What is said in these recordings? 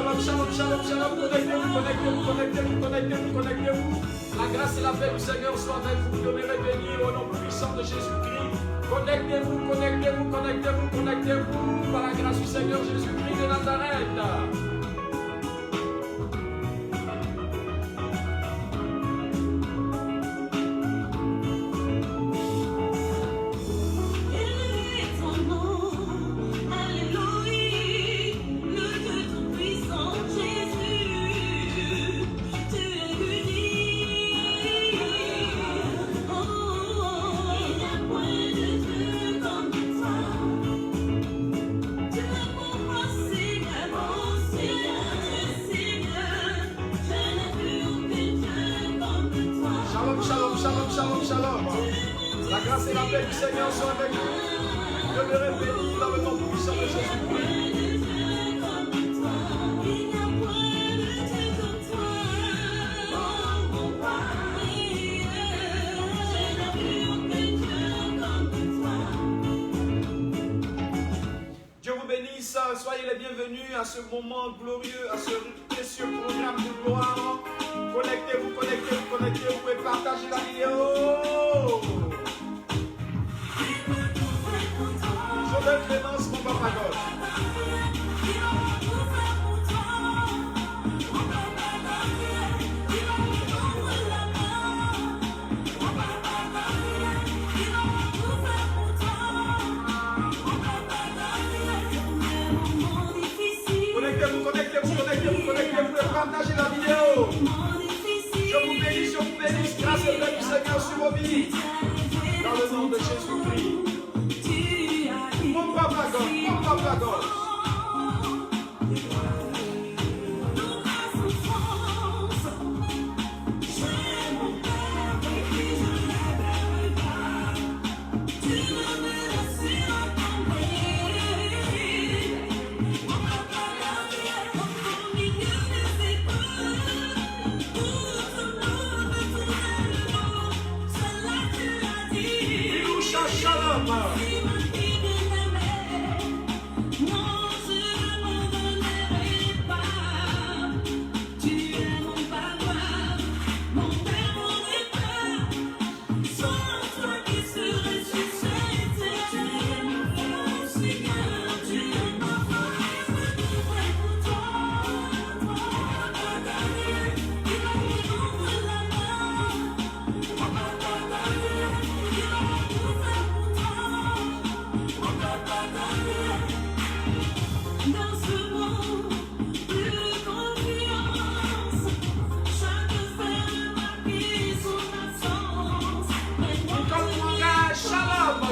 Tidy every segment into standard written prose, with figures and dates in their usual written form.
Shalom, shalom, shalom, shalom. Connectez-vous, connectez-vous, connectez-vous, connectez-vous, connectez-vous. La grâce et la paix du Seigneur soient avec vous. Demeurez bénis au nom puissant de Jésus-Christ. Connectez-vous, connectez-vous, connectez-vous, connectez-vous par la grâce du Seigneur Jésus-Christ de Nazareth. Shalom, shalom. La grâce et la paix du Seigneur soient avec vous. Demeurez bénis dans le nom puissant de Jésus-Christ. Dieu vous bénisse. Soyez les bienvenus à ce moment glorieux, à ce précieux programme de gloire. Connectez-vous, connectez-vous, connectez-vous et partagez la vidéo. Joël Clémence, mon papa God. Connectez-vous, connectez-vous, connectez-vous, connectez-vous et partagez la vidéo. Je vous bénis, grâce et paix du Seigneur sur vos vies. Dans le nom de Jésus-Christ. Mon papa God, mon papa God.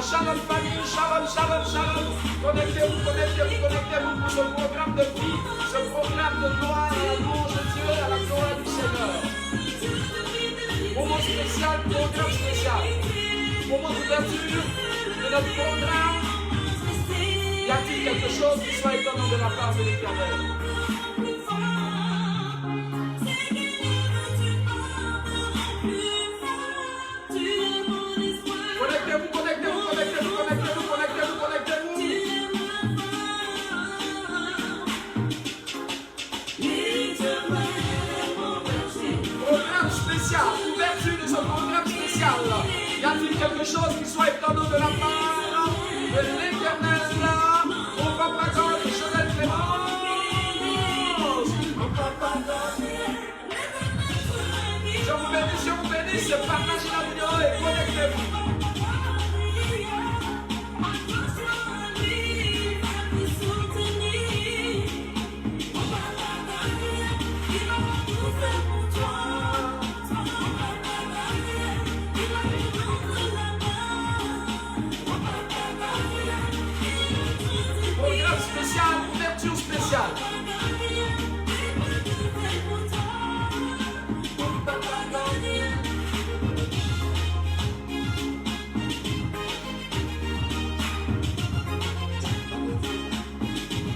Shalom famille, shalom, shalom, shalom. Connectez-vous, connectez-vous, connectez-vous pour ce programme de vie, ce programme de gloire à la louange de Dieu, à la gloire du Seigneur. Moment spécial, programme spécial. Moment d'ouverture de notre programme. Y a-t-il quelque chose qui soit étonnant de la part de l'Éternel? Connectez-vous, connectez-vous, connectez-vous, connectez-vous, connectez-vous, connectez-vous. Programme spécial, ouverture de ce programme spécial. Y a-t-il quelque chose qui soit étonnant de la part de l'Éternel? Mon papa God, Joël Clémence. Mon papa God. Je vous bénisse, partagez la vidéo et connectez-vous. Programme spécial, ouverture spéciale.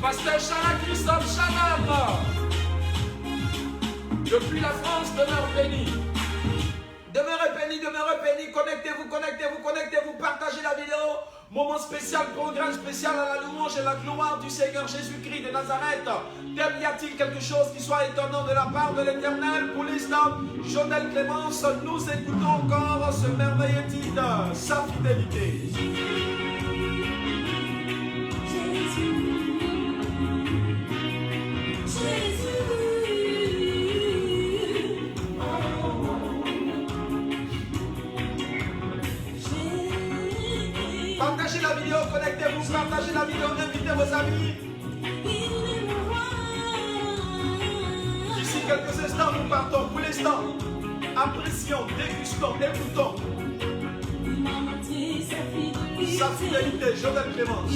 Pasteur Chala Christophe Chanam. Depuis la France, demeure béni. Demeurez béni, connectez-vous, connectez-vous, connectez-vous, partagez la vidéo Moment spécial, programme spécial à la louange et la gloire du Seigneur Jésus-Christ de Nazareth. Y a-t-il quelque chose qui soit étonnant de la part de l'Éternel? Pour l'instant, Jonel Clémence, nous écoutons encore ce merveilleux titre, sa fidélité. Partagez la vidéo, connectez-vous, partagez la vidéo, invitez vos amis. D'ici quelques instants, nous partons. Pour l'instant, apprécions, dégustons, écoutons. Sa fidélité, Jonel Clémence.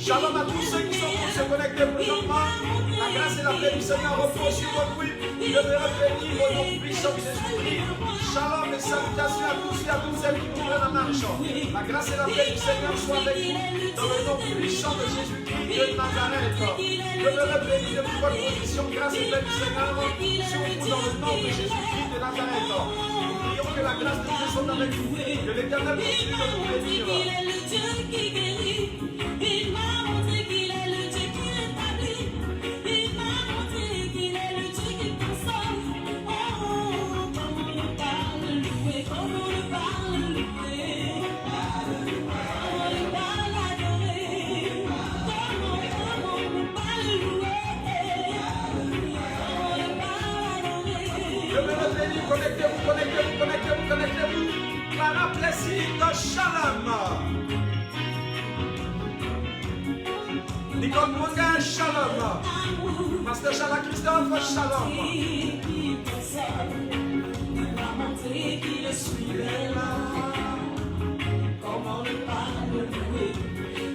Shalom à tous ceux qui sont pour se connecter présentement. La grâce et la paix du Seigneur reposent sur votre vie. Demeurez bénis au nom puissant de Jésus-Christ. Shalom et salutations à tous et à toutes celles qui nous prennent en marche. La grâce et la paix du Seigneur soient avec vous dans le nom puissant de Jésus-Christ de Nazareth. Demeurez bénis depuis votre position. Grâce et paix du Seigneur sur vous dans le nom de Jésus-Christ de Nazareth. Nous prions que la grâce de Dieu soit avec vous. Que l'Éternel continue de nous bénir. Connectez-vous. Clara Plessis, Shalom. Nicole Mwanga, Shalom. Pasteur Chala Christophe, Shalom. Comment ne pas le louer?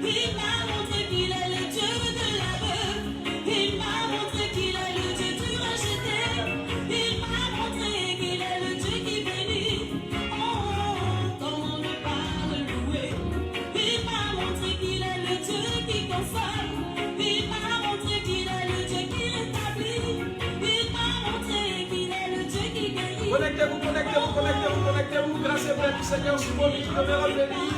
Il m'a montré qu'il est le Dieu de la veuve. Il m'a montré qu'il est le Dieu du rejeté. Il m'a montré qu'il est le Dieu qui bénit. Oh, comment ne pas le louer? Il m'a montré qu'il est le Dieu qui console. Il m'a montré qu'il est le Dieu qui rétablit. Il m'a montré qu'il est le Dieu qui guérit. Connectez-vous. Grâce et paix du Seigneur sur vos vies. Demeurez bénis.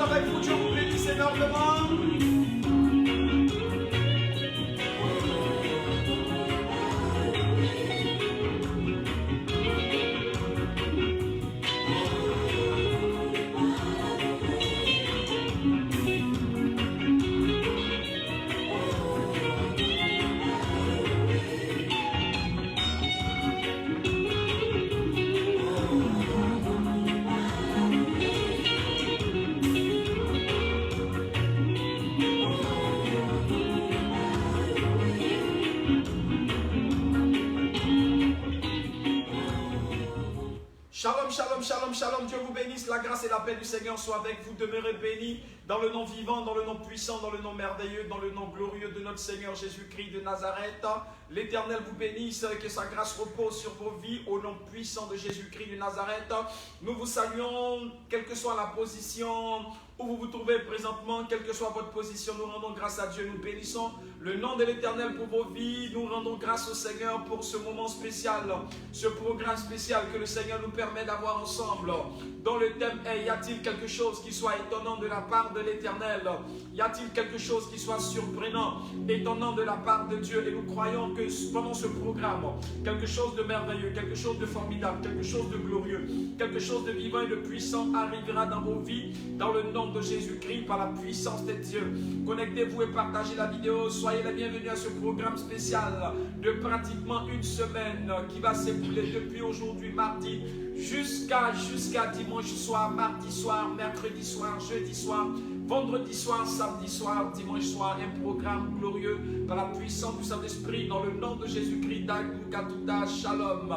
Avec vous, Dieu vous bénisse énormément. Shalom, Dieu vous bénisse, la grâce et la paix du Seigneur soient avec vous, demeurez bénis dans le nom vivant, dans le nom puissant, dans le nom merveilleux, dans le nom glorieux de notre Seigneur Jésus-Christ de Nazareth. L'Éternel vous bénisse, que sa grâce repose sur vos vies au nom puissant de Jésus-Christ de Nazareth. Nous vous saluons, quelle que soit la position où vous vous trouvez présentement, quelle que soit votre position, nous rendons grâce à Dieu, nous bénissons le nom de l'Éternel pour vos vies, nous rendons grâce au Seigneur pour ce moment spécial, ce programme spécial que le Seigneur nous permet d'avoir ensemble, dont le thème est: y a-t-il quelque chose qui soit étonnant de la part de l'Éternel? Y a-t-il quelque chose qui soit surprenant, étonnant de la part de Dieu? Et nous croyons que pendant ce programme, quelque chose de merveilleux, quelque chose de formidable, quelque chose de glorieux, quelque chose de vivant et de puissant arrivera dans vos vies, dans le nom de Jésus-Christ, par la puissance de Dieu. Connectez-vous et partagez la vidéo. Soyez les bienvenus à ce programme spécial de pratiquement une semaine qui va s'écouler depuis aujourd'hui mardi jusqu'à dimanche soir, mardi soir, mercredi soir, jeudi soir, vendredi soir, samedi soir, dimanche soir, un programme glorieux par la puissance du Saint-Esprit, dans le nom de Jésus-Christ, Dagukatuda, Shalom.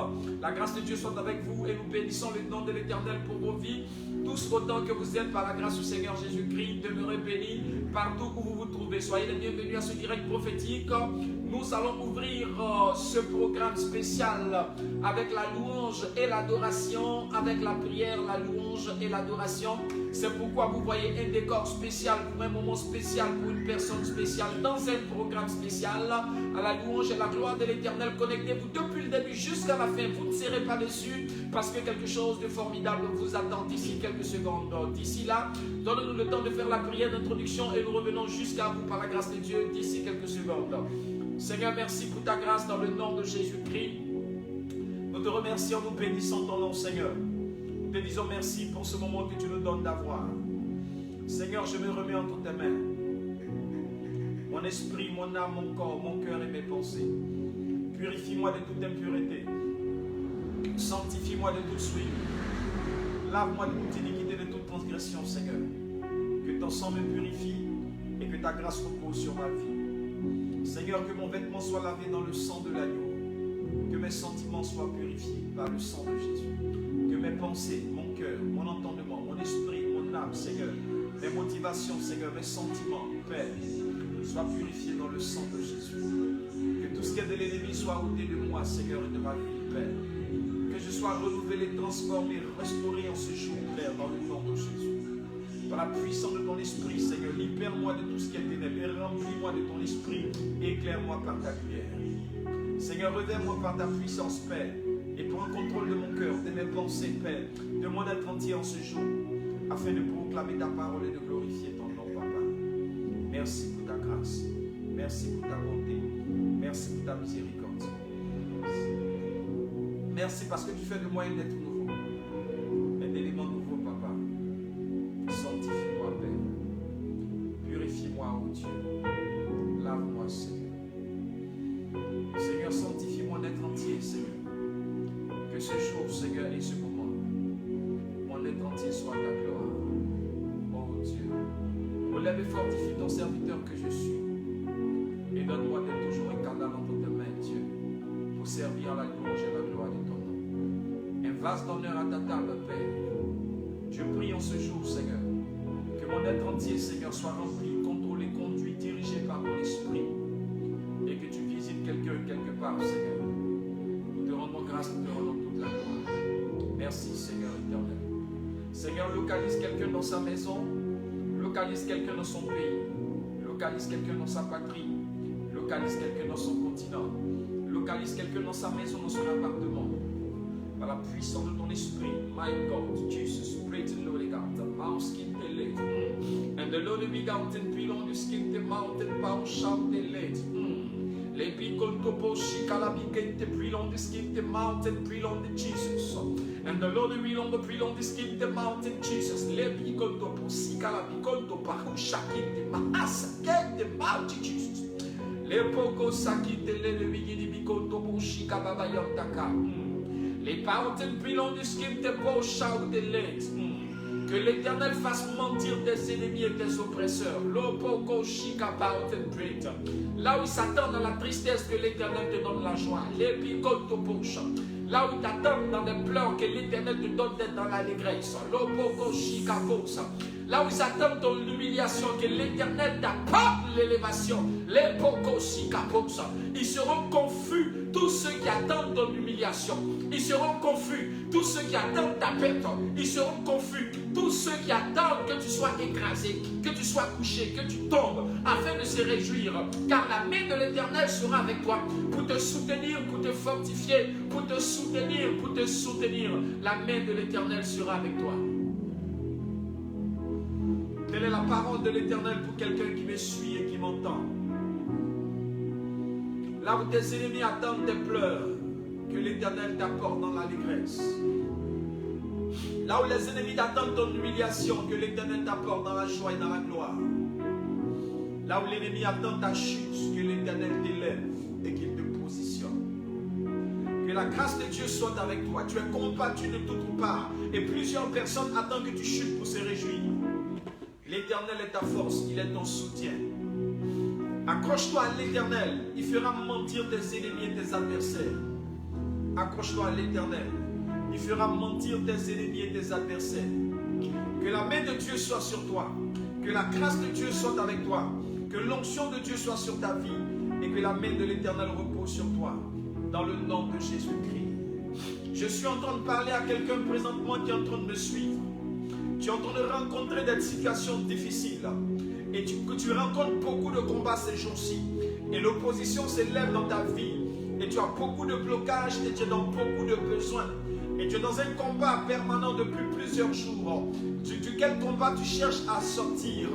La grâce de Dieu soit avec vous et nous bénissons le nom de l'Éternel pour vos vies. Tous autant que vous êtes par la grâce du Seigneur Jésus-Christ, demeurez bénis partout où vous vous trouvez. Soyez les bienvenus à ce direct prophétique. Nous allons ouvrir ce programme spécial avec la louange et l'adoration, avec la prière, la louange et l'adoration. C'est pourquoi vous voyez un décor spécial pour un moment spécial, pour une personne spéciale, dans un programme spécial, à la louange et la gloire de l'Éternel. Connectez-vous depuis le début jusqu'à la fin. Vous ne serez pas déçus parce que quelque chose de formidable vous attend d'ici quelques secondes. D'ici là, donnez-nous le temps de faire la prière d'introduction et nous revenons jusqu'à vous par la grâce de Dieu d'ici quelques secondes. Seigneur, merci pour ta grâce dans le nom de Jésus-Christ. Nous te remercions, nous bénissons ton nom, Seigneur. Nous te disons merci pour ce moment que tu nous donnes d'avoir. Seigneur, je me remets entre tes mains. Mon esprit, mon âme, mon corps, mon cœur et mes pensées. Purifie-moi de toute impureté. Sanctifie-moi de toute souillure. Lave-moi de toute iniquité, de toute transgression, Seigneur. Que ton sang me purifie et que ta grâce repose sur ma vie. Seigneur, que mon vêtement soit lavé dans le sang de l'agneau. Que mes sentiments soient purifiés par le sang de Jésus. Que mes pensées, mon cœur, mon entendement, mon esprit, mon âme, Seigneur, mes motivations, Seigneur, mes sentiments, Père, soient purifiés dans le sang de Jésus. Que tout ce qui est de l'ennemi soit ôté de moi, Seigneur, et de ma vie, Père. Que je sois renouvelé, transformé, restauré en ce jour, Père, dans le nom de Jésus. Par la puissance de ton esprit, Seigneur, libère-moi de tout ce qui est ténèbres et remplis-moi de ton esprit et éclaire-moi par ta lumière. Seigneur, revers-moi par ta puissance, Père, et prends contrôle de mon cœur, de mes pensées, Père, de mon être entier en ce jour, afin de proclamer ta parole et de glorifier ton nom, Papa. Merci pour ta grâce, merci pour ta bonté, merci pour ta miséricorde. Merci parce que tu fais de moi un être nouveau, un élément nouveau, Papa. Sanctifie-moi, Père. Purifie-moi, ô Dieu. Lave-moi, Seigneur. Seigneur, sanctifie mon être entier, Seigneur. Que ce jour, Seigneur, et ce moment, mon être entier soit ta gloire. Oh Dieu, relève et fortifie ton serviteur que je suis. Et donne-moi d'être toujours un canal entre tes mains, Dieu, pour servir à la louange et la gloire de ton nom. Un vase d'honneur à ta table, Père. Je prie en ce jour, Seigneur, que mon être entier, Seigneur, soit rempli, contrôlé, conduit, dirigé par ton esprit. Et que tu visites quelqu'un quelque part, Seigneur. Nous te rendons grâce, nous te rendons toute la gloire. Merci, Seigneur éternel. Seigneur, localise quelqu'un dans sa maison, localise quelqu'un dans son pays, localise quelqu'un dans sa patrie, localise quelqu'un dans son continent, localise quelqu'un dans sa maison, dans son appartement. Par la puissance de ton esprit, my God, Jesus, pray to the Lord God, the mouse skin the late, and the Lord be out and belong the skin the mountain, pound shout the late. Les people to Boshi Kalabike the belong the skin the mountain, belong the Jesus, and the Lord will belong the skin the mountain, Jesus. Les people to Boshi Kalabike to Pahushaki the Mahasa, get the mountain, Jesus. Les Poko Saki the Lady Bigini Biko to Boshi Kababayotaka. Les mountains belong the skin the bow shout the legs. Que l'Éternel fasse mentir tes ennemis et tes oppresseurs. Lopoko shika mountain break. Là où ils s'attendent à la tristesse, que l'Éternel te donne la joie. Les picotes là où ils t'attendent dans des pleurs, que l'Éternel te donne d'être dans l'allégresse. Lopoko shika bosa. Là où ils attendent ton humiliation, que l'Éternel t'apporte l'élévation. Les poko shika bosa. Ils seront confus, tous ceux qui attendent ton humiliation. Ils seront confus, tous ceux qui attendent ta perte. Ils seront confus, tous ceux qui attendent que tu sois écrasé, que tu sois couché, que tu tombes, afin de se réjouir. Car la main de l'Éternel sera avec toi pour te soutenir, pour te fortifier, pour te soutenir, pour te soutenir. La main de l'Éternel sera avec toi. Telle est la parole de l'Éternel pour quelqu'un qui me suit et qui m'entend. Là où tes ennemis attendent tes pleurs, que l'Éternel t'apporte dans l'allégresse. Là où les ennemis attendent ton humiliation, que l'Éternel t'apporte dans la joie et dans la gloire. Là où l'ennemi attend ta chute, que l'Éternel t'élève et qu'il te positionne. Que la grâce de Dieu soit avec toi. Tu es combattu de toutes parts et plusieurs personnes attendent que tu chutes pour se réjouir. L'Éternel est ta force, il est ton soutien. Accroche-toi à l'Éternel, il fera mentir tes ennemis et tes adversaires. Accroche-toi à l'Éternel, il fera mentir tes ennemis et tes adversaires. Que la main de Dieu soit sur toi, que la grâce de Dieu soit avec toi, que l'onction de Dieu soit sur ta vie et que la main de l'Éternel repose sur toi. Dans le nom de Jésus-Christ. Je suis en train de parler à quelqu'un présentement qui est en train de me suivre. Tu es en train de rencontrer des situations difficiles. Et tu rencontres beaucoup de combats ces jours-ci. Et l'opposition s'élève dans ta vie. Et tu as beaucoup de blocages et tu es dans beaucoup de besoins. Et tu es dans un combat permanent depuis plusieurs jours. Duquel combat tu cherches à sortir.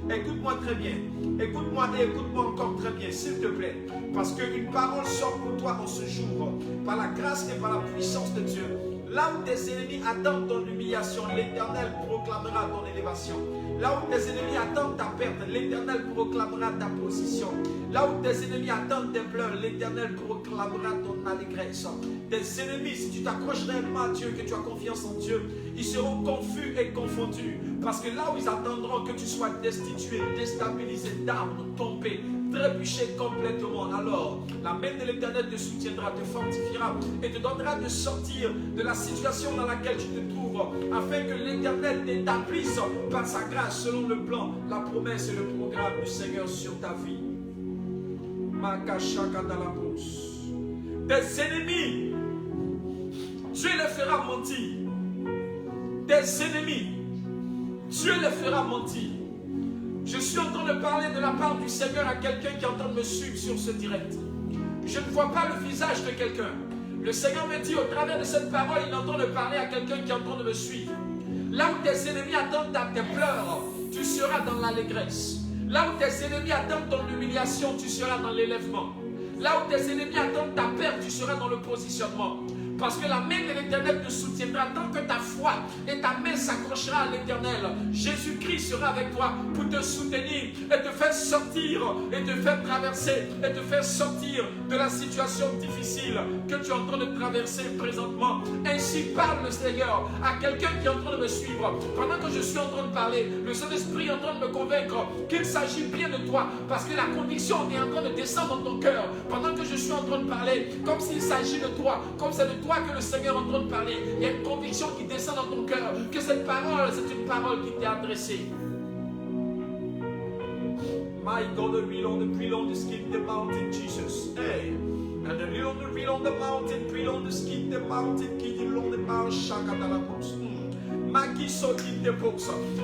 Écoute-moi très bien. Écoute-moi et écoute-moi encore très bien, s'il te plaît. Parce qu'une parole sort pour toi en ce jour. Par la grâce et par la puissance de Dieu. Là où tes ennemis attendent ton humiliation, l'Éternel proclamera ton élévation. Là où tes ennemis attendent ta perte, l'Éternel proclamera ta position. Là où tes ennemis attendent tes pleurs, l'Éternel proclamera ton allégresse. Tes ennemis, si tu t'accroches réellement à Dieu, que tu as confiance en Dieu, ils seront confus et confondus. Parce que là où ils attendront que tu sois destitué, déstabilisé, d'armes, tombé, trébuché complètement, alors la main de l'Éternel te soutiendra, te fortifiera et te donnera de sortir de la situation dans laquelle tu te trouves, afin que l'Éternel t'établisse par sa grâce selon le plan, la promesse et le programme du Seigneur sur ta vie. Tes ennemis, Dieu les fera mentir. Tes ennemis, Dieu les fera mentir. Je suis en train de parler de la part du Seigneur à quelqu'un qui est en train de me suivre sur ce direct. Je ne vois pas le visage de quelqu'un. Le Seigneur me dit au travers de cette parole, il est en train de parler à quelqu'un qui est en train de me suivre. Là où tes ennemis attendent tes pleurs, tu seras dans l'allégresse. Là où tes ennemis attendent ton humiliation, tu seras dans l'élèvement. Là où tes ennemis attendent ta perte, tu seras dans le positionnement. Parce que la main de l'Éternel te soutiendra tant que ta foi et ta main s'accrochera à l'Éternel. Jésus-Christ sera avec toi pour te soutenir et te faire sortir et te faire traverser et te faire sortir de la situation difficile que tu es en train de traverser présentement. Ainsi parle le Seigneur à quelqu'un qui est en train de me suivre. Pendant que je suis en train de parler, le Saint-Esprit est en train de me convaincre qu'il s'agit bien de toi parce que la conviction est en train de descendre dans ton cœur. Pendant que je suis en train de parler, comme s'il s'agit de toi, comme c'est de toi que le Seigneur est en train de parler, il y a une conviction qui descend dans ton cœur que cette parole, c'est une parole qui t'est adressée. My God, the real on the peel on the skip the mountain, Jesus. Hey, and the real on the mountain, peel on the skip the mountain, kid on the mountain, shaka la post.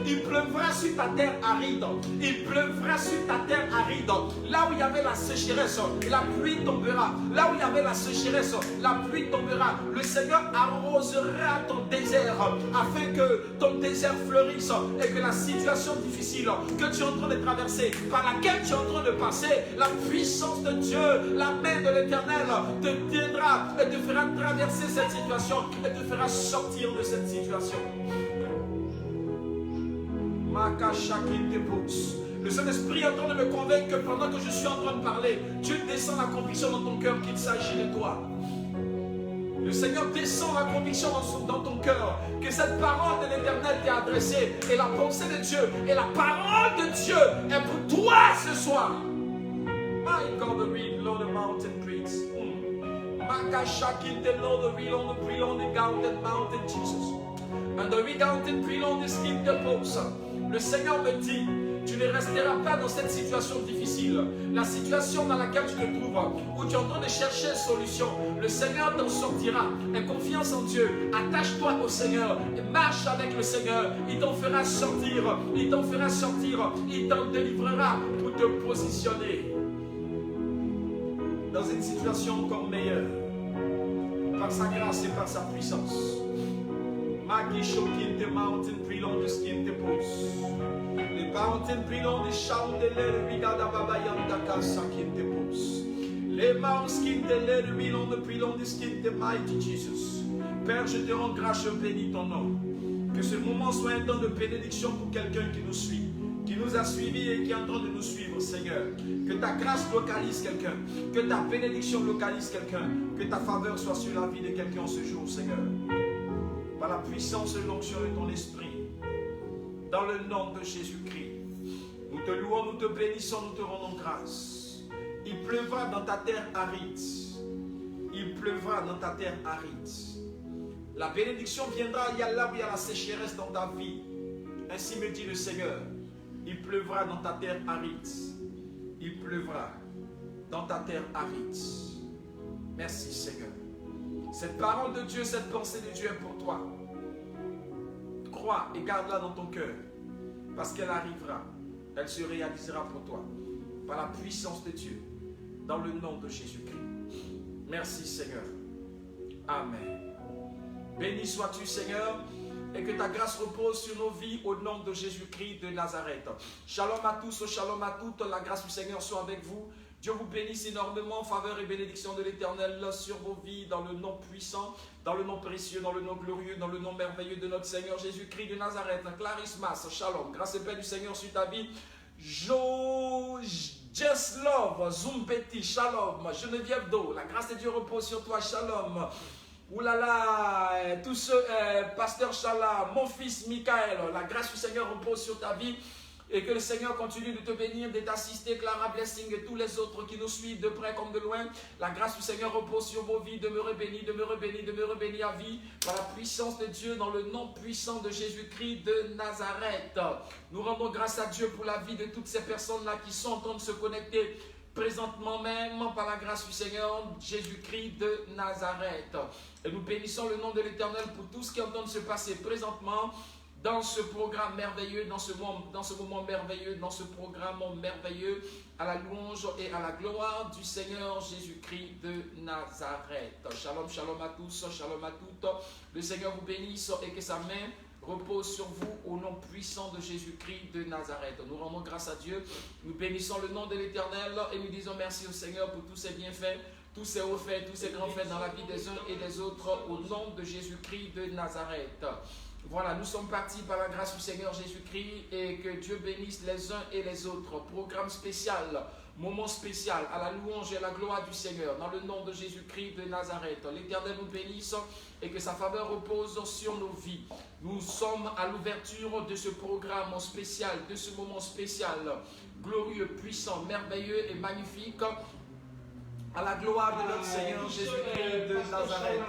Il pleuvra sur ta terre aride. Il pleuvra sur ta terre aride. Là où il y avait la sécheresse, la pluie tombera. Là où il y avait la sécheresse, la pluie tombera. Le Seigneur arrosera ton désert afin que ton désert fleurisse et que la situation difficile que tu es en train de traverser, par laquelle tu es en train de passer, la puissance de Dieu, la main de l'Éternel te tiendra et te fera traverser cette situation et te fera sortir de cette situation. Le Saint-Esprit est en train de me convaincre que pendant que je suis en train de parler, Dieu descend la conviction dans ton cœur qu'il s'agit de toi. Le Seigneur descend la conviction dans ton cœur que cette parole de l'Éternel t'est adressée et la pensée de Dieu et la parole de Dieu est pour toi ce soir. My God, the real Lord the mountain trees. Makashakin the Lord the real on the pre on the mountain Jesus. And the mountain pre on the skin the post. Le Seigneur me dit, tu ne resteras pas dans cette situation difficile. La situation dans laquelle tu te trouves, où tu es en train de chercher une solution, le Seigneur t'en sortira. Aie confiance en Dieu, attache-toi au Seigneur et marche avec le Seigneur. Il t'en fera sortir, il t'en fera sortir, il t'en délivrera pour te positionner dans une situation encore meilleure, par sa grâce et par sa puissance. Magi shokin the mountain, peel on the skin the post. The mountain, peel on the shout, the letter we got a babayan da casa kin the post. Le mount skin, the letter we on the peel on the skin, the mighty Jesus. Père, je te rends grâce, je bénis ton nom. Que ce moment soit un temps de bénédiction pour quelqu'un qui nous suit, qui nous a suivis et qui est en train de nous suivre, Seigneur. Que ta grâce localise quelqu'un, que ta bénédiction localise quelqu'un, que ta faveur soit sur la vie de quelqu'un ce jour, Seigneur. Par la puissance et l'onction de ton esprit. dans le nom de Jésus-Christ. Nous te louons, nous te bénissons, nous te rendons grâce. Il pleuvra dans ta terre aride. Il pleuvra dans ta terre aride. La bénédiction viendra là où il y a la sécheresse dans ta vie. Ainsi me dit le Seigneur. Il pleuvra dans ta terre aride. Il pleuvra dans ta terre aride. Merci Seigneur. Cette parole de Dieu, cette pensée de Dieu est pour toi. Crois et garde-la dans ton cœur. Parce qu'elle arrivera. Elle se réalisera pour toi. Par la puissance de Dieu. Dans le nom de Jésus-Christ. Merci Seigneur. Amen. Béni sois-tu Seigneur. Et que ta grâce repose sur nos vies au nom de Jésus-Christ de Nazareth. Shalom à tous, shalom à toutes. La grâce du Seigneur soit avec vous. Dieu vous bénisse énormément, faveur et bénédiction de l'Éternel sur vos vies, dans le nom puissant, dans le nom précieux, dans le nom glorieux, dans le nom merveilleux de notre Seigneur Jésus-Christ de Nazareth. Clarismas, shalom, grâce et paix du Seigneur sur ta vie. Jeslov, Zumpeti, shalom, Geneviève Do, la grâce de Dieu repose sur toi, shalom. Oulala, tous ceux, Pasteur Chala, mon fils Michael, la grâce du Seigneur repose sur ta vie. Et que le Seigneur continue de te bénir, de t'assister, Clara Blessing et tous les autres qui nous suivent de près comme de loin. La grâce du Seigneur repose sur vos vies. Demeurez bénis, demeurez bénis, demeurez bénis à vie par la puissance de Dieu dans le nom puissant de Jésus-Christ de Nazareth. Nous rendons grâce à Dieu pour la vie de toutes ces personnes-là qui sont en train de se connecter présentement même par la grâce du Seigneur Jésus-Christ de Nazareth. Et nous bénissons le nom de l'Éternel pour tout ce qui est en train de se passer présentement dans ce programme merveilleux, dans ce moment merveilleux, dans ce programme merveilleux, à la louange et à la gloire du Seigneur Jésus-Christ de Nazareth. Shalom, shalom à tous, shalom à toutes. Le Seigneur vous bénisse et que sa main repose sur vous au nom puissant de Jésus-Christ de Nazareth. Nous rendons grâce à Dieu, nous bénissons le nom de l'Éternel et nous disons merci au Seigneur pour tous ses bienfaits, tous ses hauts faits, tous ses grands faits dans la vie des uns et des autres au nom de Jésus-Christ de Nazareth. Voilà, nous sommes partis par la grâce du Seigneur Jésus-Christ et que Dieu bénisse les uns et les autres. Programme spécial, moment spécial à la louange et à la gloire du Seigneur dans le nom de Jésus-Christ de Nazareth. L'Éternel nous bénisse et que sa faveur repose sur nos vies. Nous sommes à l'ouverture de ce programme spécial, de ce moment spécial, glorieux, puissant, merveilleux et magnifique. À la gloire de notre Seigneur Jésus-Christ de Nazareth.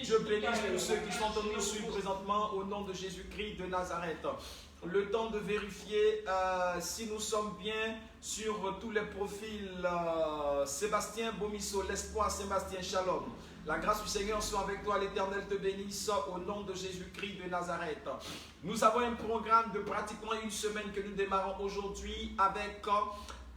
Je bénisse tous ceux qui sont en train de nous suivre présentement au nom de Jésus-Christ de Nazareth. Le temps de vérifier si nous sommes bien sur tous les profils. Sébastien Bomisso, l'espoir Sébastien, shalom. La grâce du Seigneur soit avec toi, l'Éternel te bénisse au nom de Jésus-Christ de Nazareth. Nous avons un programme de pratiquement une semaine que nous démarrons aujourd'hui avec...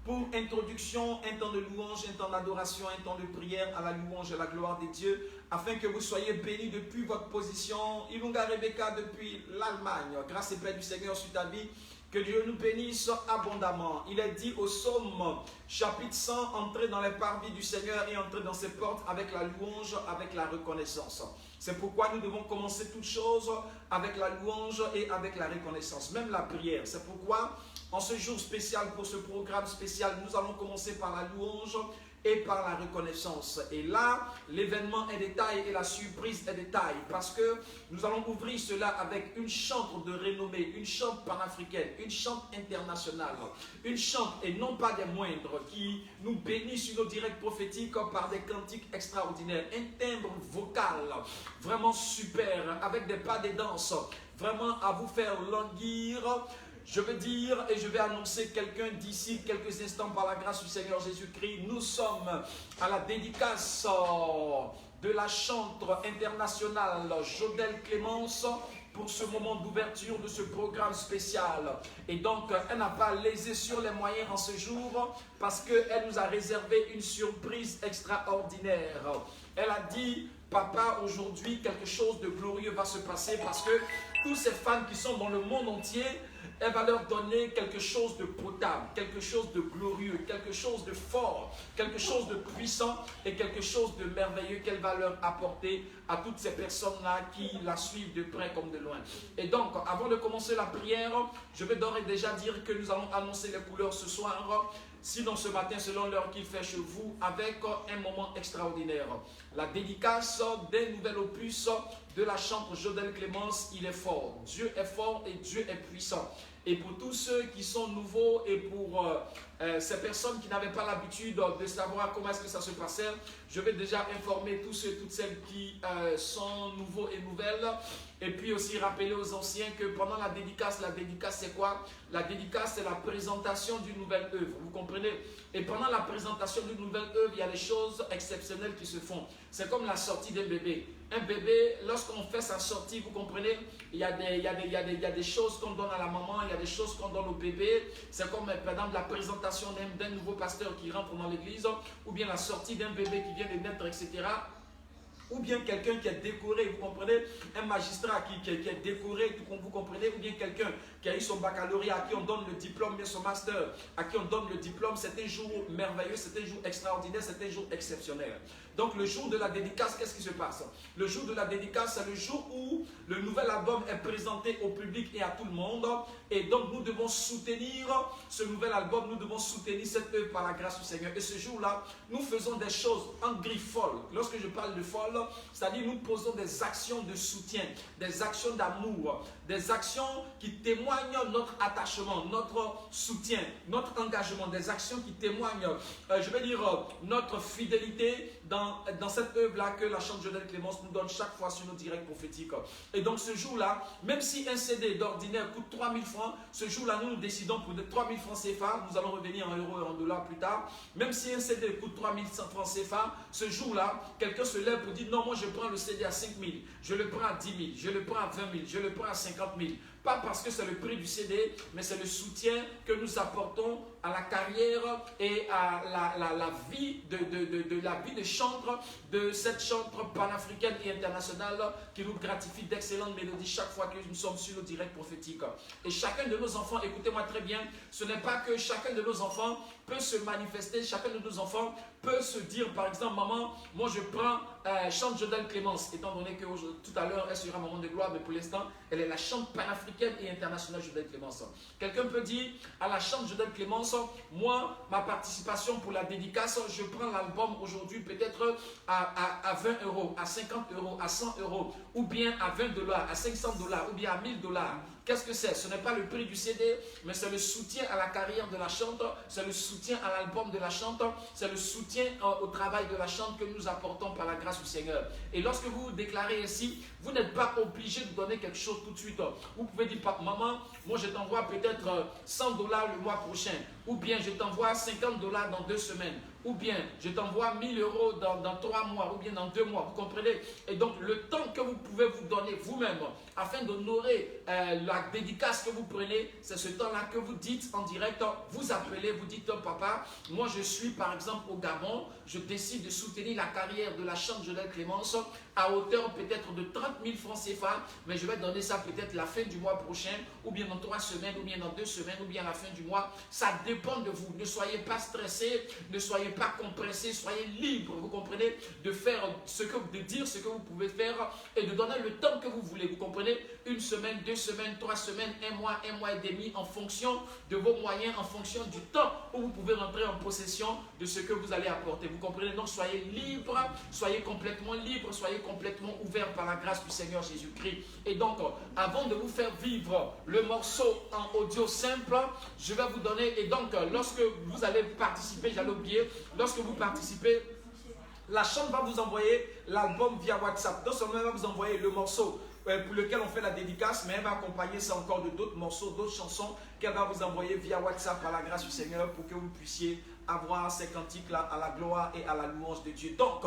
pour introduction, un temps de louange, un temps d'adoration, un temps de prière à la louange et à la gloire de Dieu, afin que vous soyez bénis depuis votre position. Ilunga Rebecca depuis l'Allemagne. Grâce et paix du Seigneur sur ta vie. Que Dieu nous bénisse abondamment. Il est dit au psaume chapitre 100, entrez dans les parvis du Seigneur et entrez dans ses portes avec la louange, avec la reconnaissance. C'est pourquoi nous devons commencer toutes choses avec la louange et avec la reconnaissance, même la prière. C'est pourquoi en ce jour spécial, pour ce programme spécial, nous allons commencer par la louange et par la reconnaissance. Et là, l'événement est détail et la surprise est détail, parce que nous allons ouvrir cela avec une chante de renommée, une chante panafricaine, une chante internationale, une chante et non pas des moindres, qui nous bénit sur nos directs prophétiques par des cantiques extraordinaires, un timbre vocal vraiment super, avec des pas de danse, vraiment à vous faire languir. Je veux dire et je vais annoncer quelqu'un d'ici quelques instants par la grâce du Seigneur Jésus-Christ. Nous sommes à la dédicace de la chantre internationale Jodelle Clémence pour ce moment d'ouverture de ce programme spécial. Et donc, elle n'a pas lésé sur les moyens en ce jour parce qu'elle nous a réservé une surprise extraordinaire. Elle a dit, papa, aujourd'hui, quelque chose de glorieux va se passer parce que tous ces fans qui sont dans le monde entier, elle va leur donner quelque chose de potable, quelque chose de glorieux, quelque chose de fort, quelque chose de puissant et quelque chose de merveilleux qu'elle va leur apporter à toutes ces personnes-là qui la suivent de près comme de loin. Et donc, avant de commencer la prière, je vais d'ores et déjà dire que nous allons annoncer les couleurs ce soir. Sinon, ce matin, selon l'heure qu'il fait chez vous, avec un moment extraordinaire. La dédicace d'un nouvel opus de la chantre Jodel Clémence, il est fort. Dieu est fort et Dieu est puissant. Et pour tous ceux qui sont nouveaux et pour ces personnes qui n'avaient pas l'habitude de savoir comment est-ce que ça se passait, je vais déjà informer tous ceux et toutes celles qui sont nouveaux et nouvelles. Et puis aussi rappeler aux anciens que pendant la dédicace c'est quoi? La dédicace, c'est la présentation d'une nouvelle œuvre. Vous comprenez? Et pendant la présentation d'une nouvelle œuvre, il y a des choses exceptionnelles qui se font. C'est comme la sortie d'un bébé. Un bébé, lorsqu'on fait sa sortie, vous comprenez, il y a des choses qu'on donne à la maman, il y a des choses qu'on donne au bébé. C'est comme par exemple la présentation d'un nouveau pasteur qui rentre dans l'église, ou bien la sortie d'un bébé qui vient de naître, etc. Ou bien quelqu'un qui est décoré, vous comprenez, un magistrat qui est décoré, vous comprenez, ou bien quelqu'un qui a eu son baccalauréat, à qui on donne le diplôme, bien son master, à qui on donne le diplôme, c'est un jour merveilleux, c'est un jour extraordinaire, c'est un jour exceptionnel. Donc le jour de la dédicace, qu'est-ce qui se passe? Le jour de la dédicace, c'est le jour où le nouvel album est présenté au public et à tout le monde. Et donc nous devons soutenir ce nouvel album, nous devons soutenir cette œuvre par la grâce du Seigneur. Et ce jour-là, nous faisons des choses en gris folles. Lorsque je parle de folle, c'est-à-dire nous posons des actions de soutien, des actions d'amour, des actions qui témoignent notre attachement, notre soutien, notre engagement, des actions qui témoignent, je vais dire, notre fidélité dans cette œuvre-là que la chantre Jodel Clémence nous donne chaque fois sur nos directs prophétiques. Et donc ce jour-là, même si un CD d'ordinaire coûte 3000 francs, ce jour-là, nous décidons pour 3000 francs CFA, nous allons revenir en euros et en dollars plus tard, même si un CD coûte 3000 francs CFA, ce jour-là, quelqu'un se lève pour dire non, moi je prends le CD à 5000, je le prends à 10 000, je le prends à 20 000, je le prends à 50 000. Pas parce que c'est le prix du CD, mais c'est le soutien que nous apportons à la carrière et à la vie de chantre, de cette chantre panafricaine et internationale qui nous gratifie d'excellentes mélodies chaque fois que nous sommes sur le direct prophétique. Et chacun de nos enfants, écoutez-moi très bien, ce n'est pas que chacun de nos enfants peut se manifester, chacun de nos enfants peut se dire par exemple, maman, moi je prends chante Jodel Clémence, étant donné que tout à l'heure elle sera maman de gloire, mais pour l'instant elle est la chante panafricaine et internationale Jodel Clémence. Quelqu'un peut dire à la chante Jodel Clémence, moi ma participation pour la dédicace, je prends l'album aujourd'hui peut-être à 20 euros, à 50 euros, à 100 euros, ou bien à 20 dollars, à 500 dollars, ou bien à 1000 dollars. Qu'est-ce que c'est? Ce n'est pas le prix du CD, mais c'est le soutien à la carrière de la chante, c'est le soutien à l'album de la chante, c'est le soutien au travail de la chante que nous apportons par la grâce du Seigneur. Et lorsque vous vous déclarez ainsi, vous n'êtes pas obligé de donner quelque chose tout de suite. Vous pouvez dire, maman, moi je t'envoie peut-être 100 dollars le mois prochain, ou bien je t'envoie 50 dollars dans 2 semaines, ou bien je t'envoie 1000 euros dans 3 mois, ou bien dans 2 mois, vous comprenez? Et donc le temps que vous pouvez vous donner vous-même, afin d'honorer la dédicace que vous prenez, c'est ce temps-là que vous dites en direct, vous appelez, vous dites, papa, moi je suis par exemple au Gabon, je décide de soutenir la carrière de la chante Jodel Clémence à hauteur peut-être de 30 000 francs CFA, mais je vais donner ça peut-être la fin du mois prochain, ou bien dans 3 semaines, ou bien dans 2 semaines, ou bien à la fin du mois. Ça dépend de vous. Ne soyez pas stressé, ne soyez pas compressé, soyez libre, vous comprenez, de faire de dire ce que vous pouvez faire et de donner le temps que vous voulez, vous comprenez, 1 semaine, 2 semaines, 3 semaines, 1 mois et demi, en fonction de vos moyens, en fonction du temps où vous pouvez rentrer en possession de ce que vous allez apporter, vous comprenez. Donc soyez libre, soyez complètement libre, soyez complètement ouvert par la grâce du Seigneur Jésus-Christ. Et donc, avant de vous faire vivre le morceau en audio simple, je vais vous donner, et donc, lorsque vous allez participer, j'allais oublier, lorsque vous participez, la chambre va vous envoyer l'album via WhatsApp. Non seulement elle va vous envoyer le morceau pour lequel on fait la dédicace, mais elle va accompagner ça encore de d'autres morceaux, d'autres chansons qu'elle va vous envoyer via WhatsApp par la grâce du Seigneur pour que vous puissiez avoir ces cantiques-là à la gloire et à la louange de Dieu. Donc,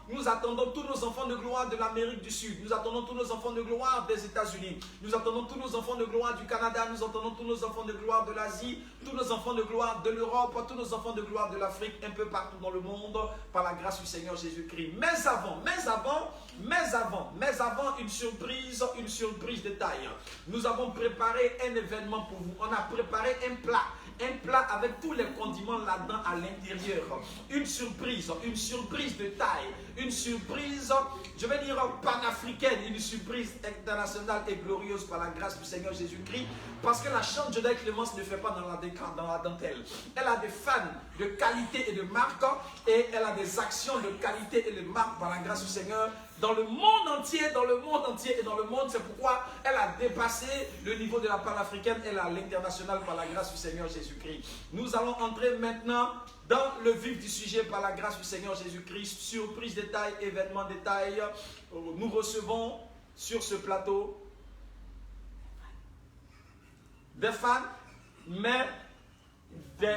nous attendons tous nos enfants de gloire de l'Amérique du Sud, nous attendons tous nos enfants de gloire des États-Unis, nous attendons tous nos enfants de gloire du Canada, nous attendons tous nos enfants de gloire de l'Asie, tous nos enfants de gloire de l'Europe, tous nos enfants de gloire de l'Afrique, un peu partout dans le monde, par la grâce du Seigneur Jésus-Christ. Mais avant, une surprise de taille. Nous avons préparé un événement pour vous. On a préparé un plat Un plat avec tous les condiments là-dedans à l'intérieur. Une surprise de taille. Une surprise, je vais dire panafricaine, une surprise internationale et glorieuse par la grâce du Seigneur Jésus-Christ. Parce que la chante Jodel Clémence ne fait pas dans la dentelle. Elle a des fans de qualité et de marque et elle a des actions de qualité et de marque par la grâce du Seigneur dans le monde entier, c'est pourquoi elle a dépassé le niveau de la panafricaine, elle est à l'international par la grâce du Seigneur Jésus-Christ. Nous allons entrer maintenant dans le vif du sujet par la grâce du Seigneur Jésus-Christ. Surprise détail, événement détail. Nous recevons sur ce plateau des fans, mais des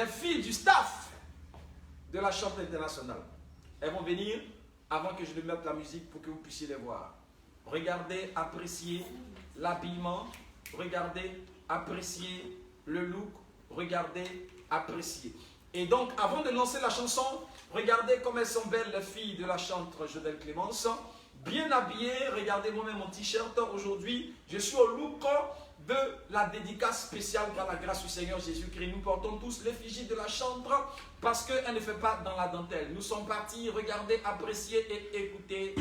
filles du staff de la Chambre internationale. Elles vont venir avant que je ne mette la musique pour que vous puissiez les voir. Regardez, appréciez l'habillement. Regardez, appréciez le look. Regardez, appréciez. Et donc, avant de lancer la chanson, regardez comme elles sont belles les filles de la chantre Jodel Clémence. Bien habillées. Regardez moi-même mon t-shirt aujourd'hui. Je suis au look de la dédicace spéciale par la grâce du Seigneur Jésus-Christ. Nous portons tous l'effigie de la chantre parce qu'elle ne fait pas dans la dentelle. Nous sommes partis, regardez, appréciez et écoutez.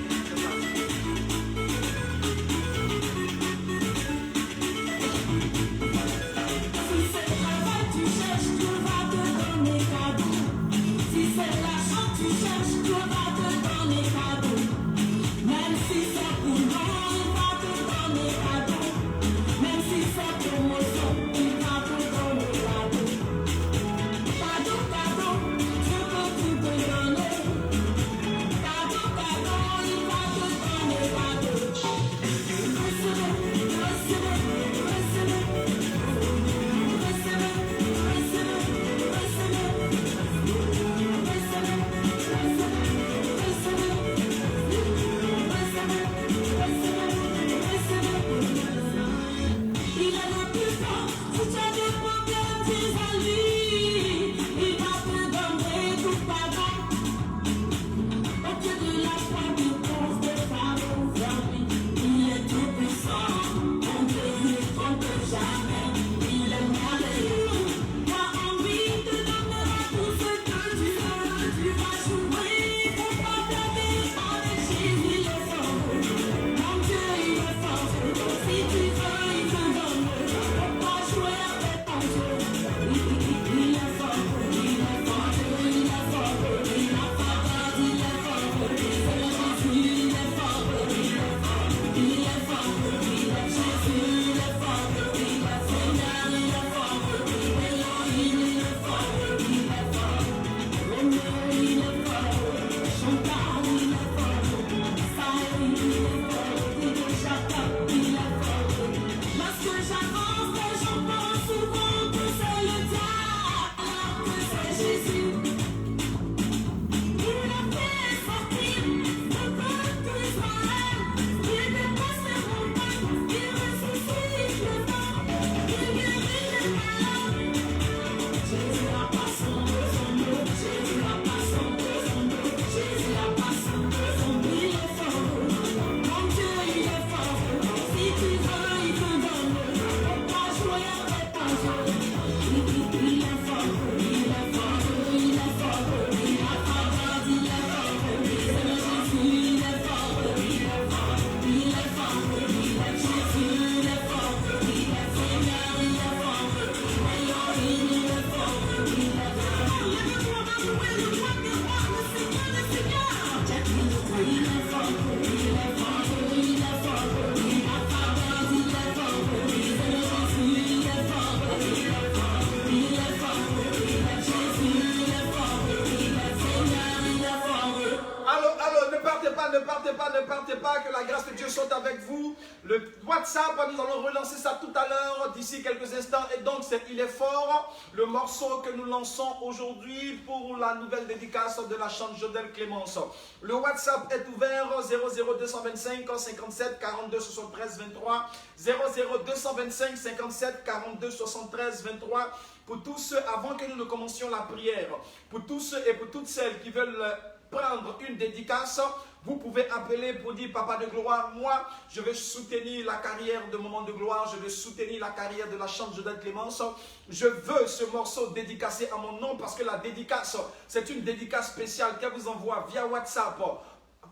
Ne partez pas, que la grâce de Dieu soit avec vous. Le WhatsApp, nous allons relancer ça tout à l'heure, d'ici quelques instants. Et donc, Il est fort, le morceau que nous lançons aujourd'hui pour la nouvelle dédicace de la chante Jodel Clémence. Le WhatsApp est ouvert 00225 57 42 73 23. 00225 57 42 73 23. Pour tous ceux, avant que nous ne commencions la prière, pour tous ceux et pour toutes celles qui veulent prendre une dédicace, vous pouvez appeler pour dire Papa de gloire, moi je vais soutenir la carrière de Moment de gloire, je vais soutenir la carrière de la chante Jodel Clémence. Je veux ce morceau dédicacé à mon nom parce que la dédicace, c'est une dédicace spéciale qu'elle vous envoie via WhatsApp.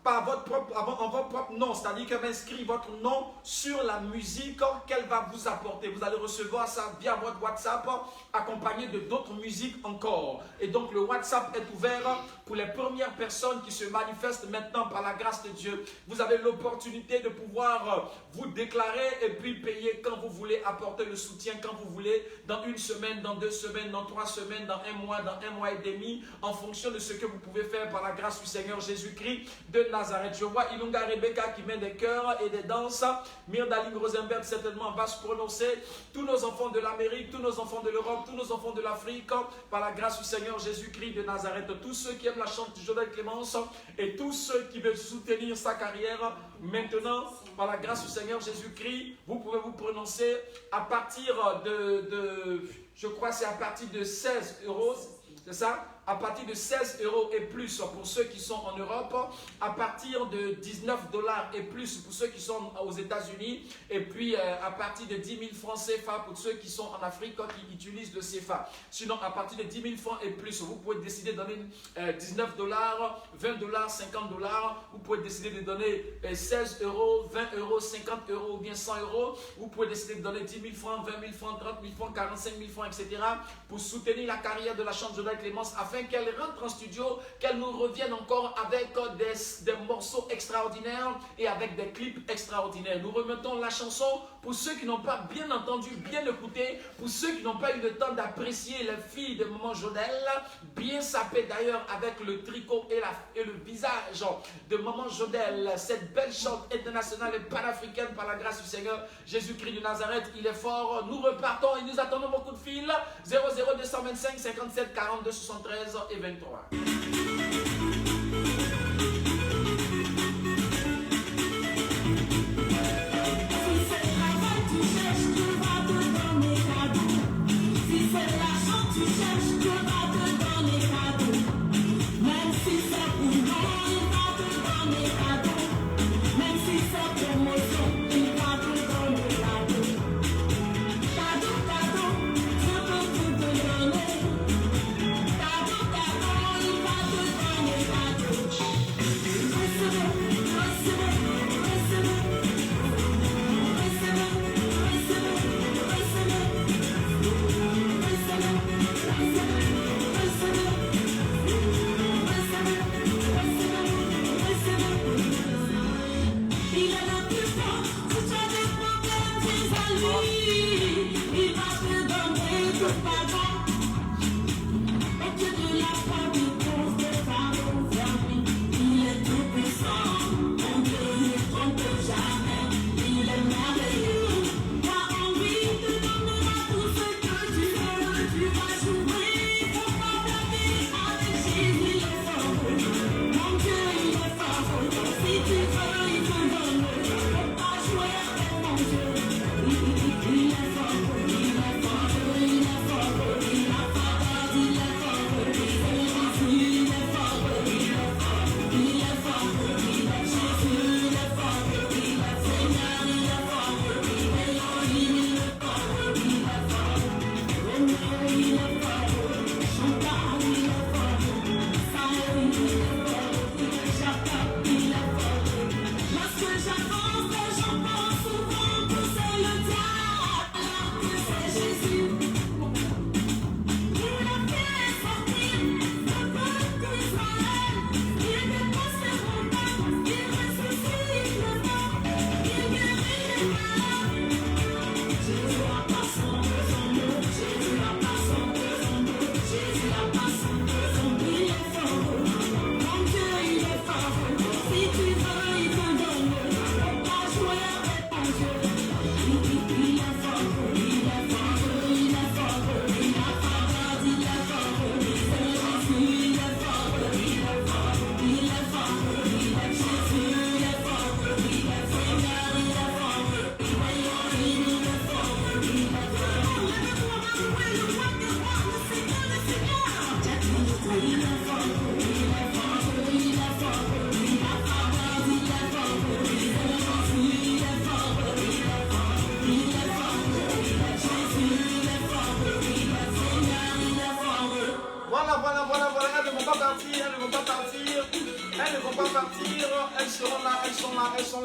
Par votre propre, en votre propre nom, c'est-à-dire qu'elle m'inscrit votre nom sur la musique qu'elle va vous apporter. Vous allez recevoir ça via votre WhatsApp, accompagné de d'autres musiques encore. Et donc le WhatsApp est ouvert pour les premières personnes qui se manifestent maintenant par la grâce de Dieu. Vous avez l'opportunité de pouvoir vous déclarer et puis payer quand vous voulez, apporter le soutien quand vous voulez, dans une semaine, dans 2 semaines, dans 3 semaines, dans dans 1 mois et demi, en fonction de ce que vous pouvez faire par la grâce du Seigneur Jésus-Christ de Nazareth. Je vois Ilunga Rebecca qui met des chœurs et des danses. Mirdaline Rosenberg certainement va se prononcer. Tous nos enfants de l'Amérique, tous nos enfants de l'Europe, tous nos enfants de l'Afrique, par la grâce du Seigneur Jésus-Christ de Nazareth. Tous ceux qui aiment la chante Jodel Clémence et tous ceux qui veulent soutenir sa carrière maintenant, par la grâce du Seigneur Jésus-Christ, vous pouvez vous prononcer à partir je crois c'est à partir de 16 €, c'est ça? À partir de 16 € et plus pour ceux qui sont en Europe, à partir de 19 $ et plus pour ceux qui sont aux États-Unis, et puis à partir de 10 000 francs CFA pour ceux qui sont en Afrique qui utilisent le CFA. Sinon, à partir de 10 000 francs et plus, vous pouvez décider de donner 19 $, 20 $, 50 $. Vous pouvez décider de donner 16 €, 20 €, 50 € ou bien 100 €. Vous pouvez décider de donner 10 000 francs, 20 000 francs, 30 000 francs, 45 000 francs, etc. pour soutenir la carrière de la chante Jodel Clémence afin qu'elle rentre en studio, qu'elle nous revienne encore avec des morceaux extraordinaires et avec des clips extraordinaires. Nous remettons la chanson pour ceux qui n'ont pas bien entendu, bien écouté, pour ceux qui n'ont pas eu le temps d'apprécier les filles de Maman Jodel, bien sapées d'ailleurs avec le tricot et le visage de Maman Jodel, cette belle chante internationale et panafricaine par la grâce du Seigneur Jésus-Christ de Nazareth. Il est fort. Nous repartons et nous attendons beaucoup de fil. 00225 57 42 73 et 23.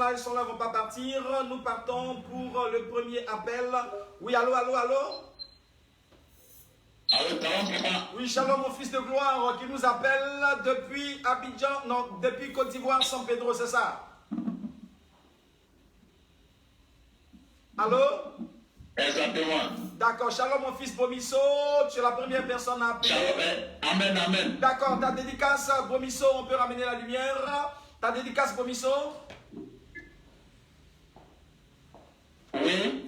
là, ils sont là, ils ne vont pas partir. Nous partons pour le premier appel. Oui, allô, allô, allô? Allô, oui, shalom, mon fils de gloire, qui nous appelle depuis Abidjan, non, depuis Côte d'Ivoire, San Pedro, c'est ça? Allô? Exactement. D'accord, shalom, mon fils Bomisso, tu es la première personne à appeler. Shalom, amen, amen. D'accord, ta dédicace, Bomisso, on peut ramener la lumière. Ta dédicace, Bomisso? Oui.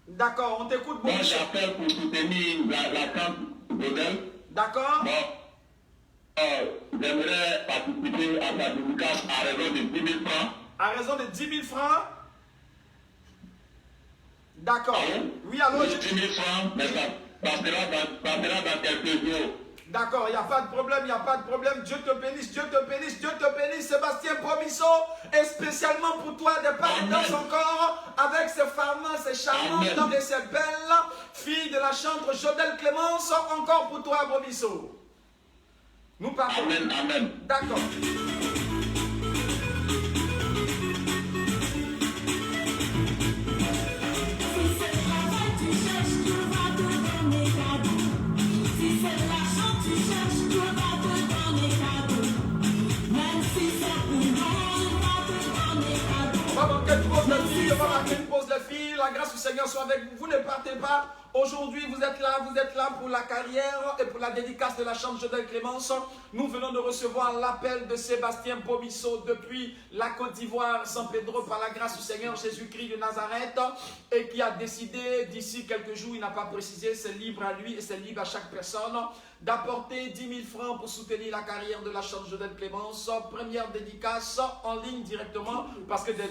D'accord, on t'écoute, Bomisso. Moi, j'appelle pour soutenir la camp modèle. D'accord. Bon, j'aimerais participer à ta dédicace à raison de 10 000 francs. À raison de 10 000 francs? D'accord. Oui, alors... 10 000 francs, mais ça passera dans quelques jours. D'accord, il n'y a pas de problème, il n'y a pas de problème. Dieu te bénisse, Dieu te bénisse, Dieu te bénisse. Sébastien Bomisso, et spécialement pour toi, de part et danse encore avec ces femmes, ces charmantes et ces belles filles de la chantre Jodel Clémence, encore pour toi, Bomisso. Nous partons. Amen, amen. D'accord. On va marquer une pause, les filles. La grâce du Seigneur soit avec vous. Vous ne partez pas. Aujourd'hui, vous êtes là pour la carrière et pour la dédicace de la chambre Jodel Clémence. Nous venons de recevoir l'appel de Sébastien Bomisso depuis la Côte d'Ivoire, San Pedro, par la grâce du Seigneur Jésus-Christ de Nazareth, et qui a décidé d'ici quelques jours, il n'a pas précisé, c'est libre à lui et c'est libre à chaque personne, d'apporter 10 000 francs pour soutenir la carrière de la chambre Jodel Clémence. Première dédicace en ligne directement, parce que des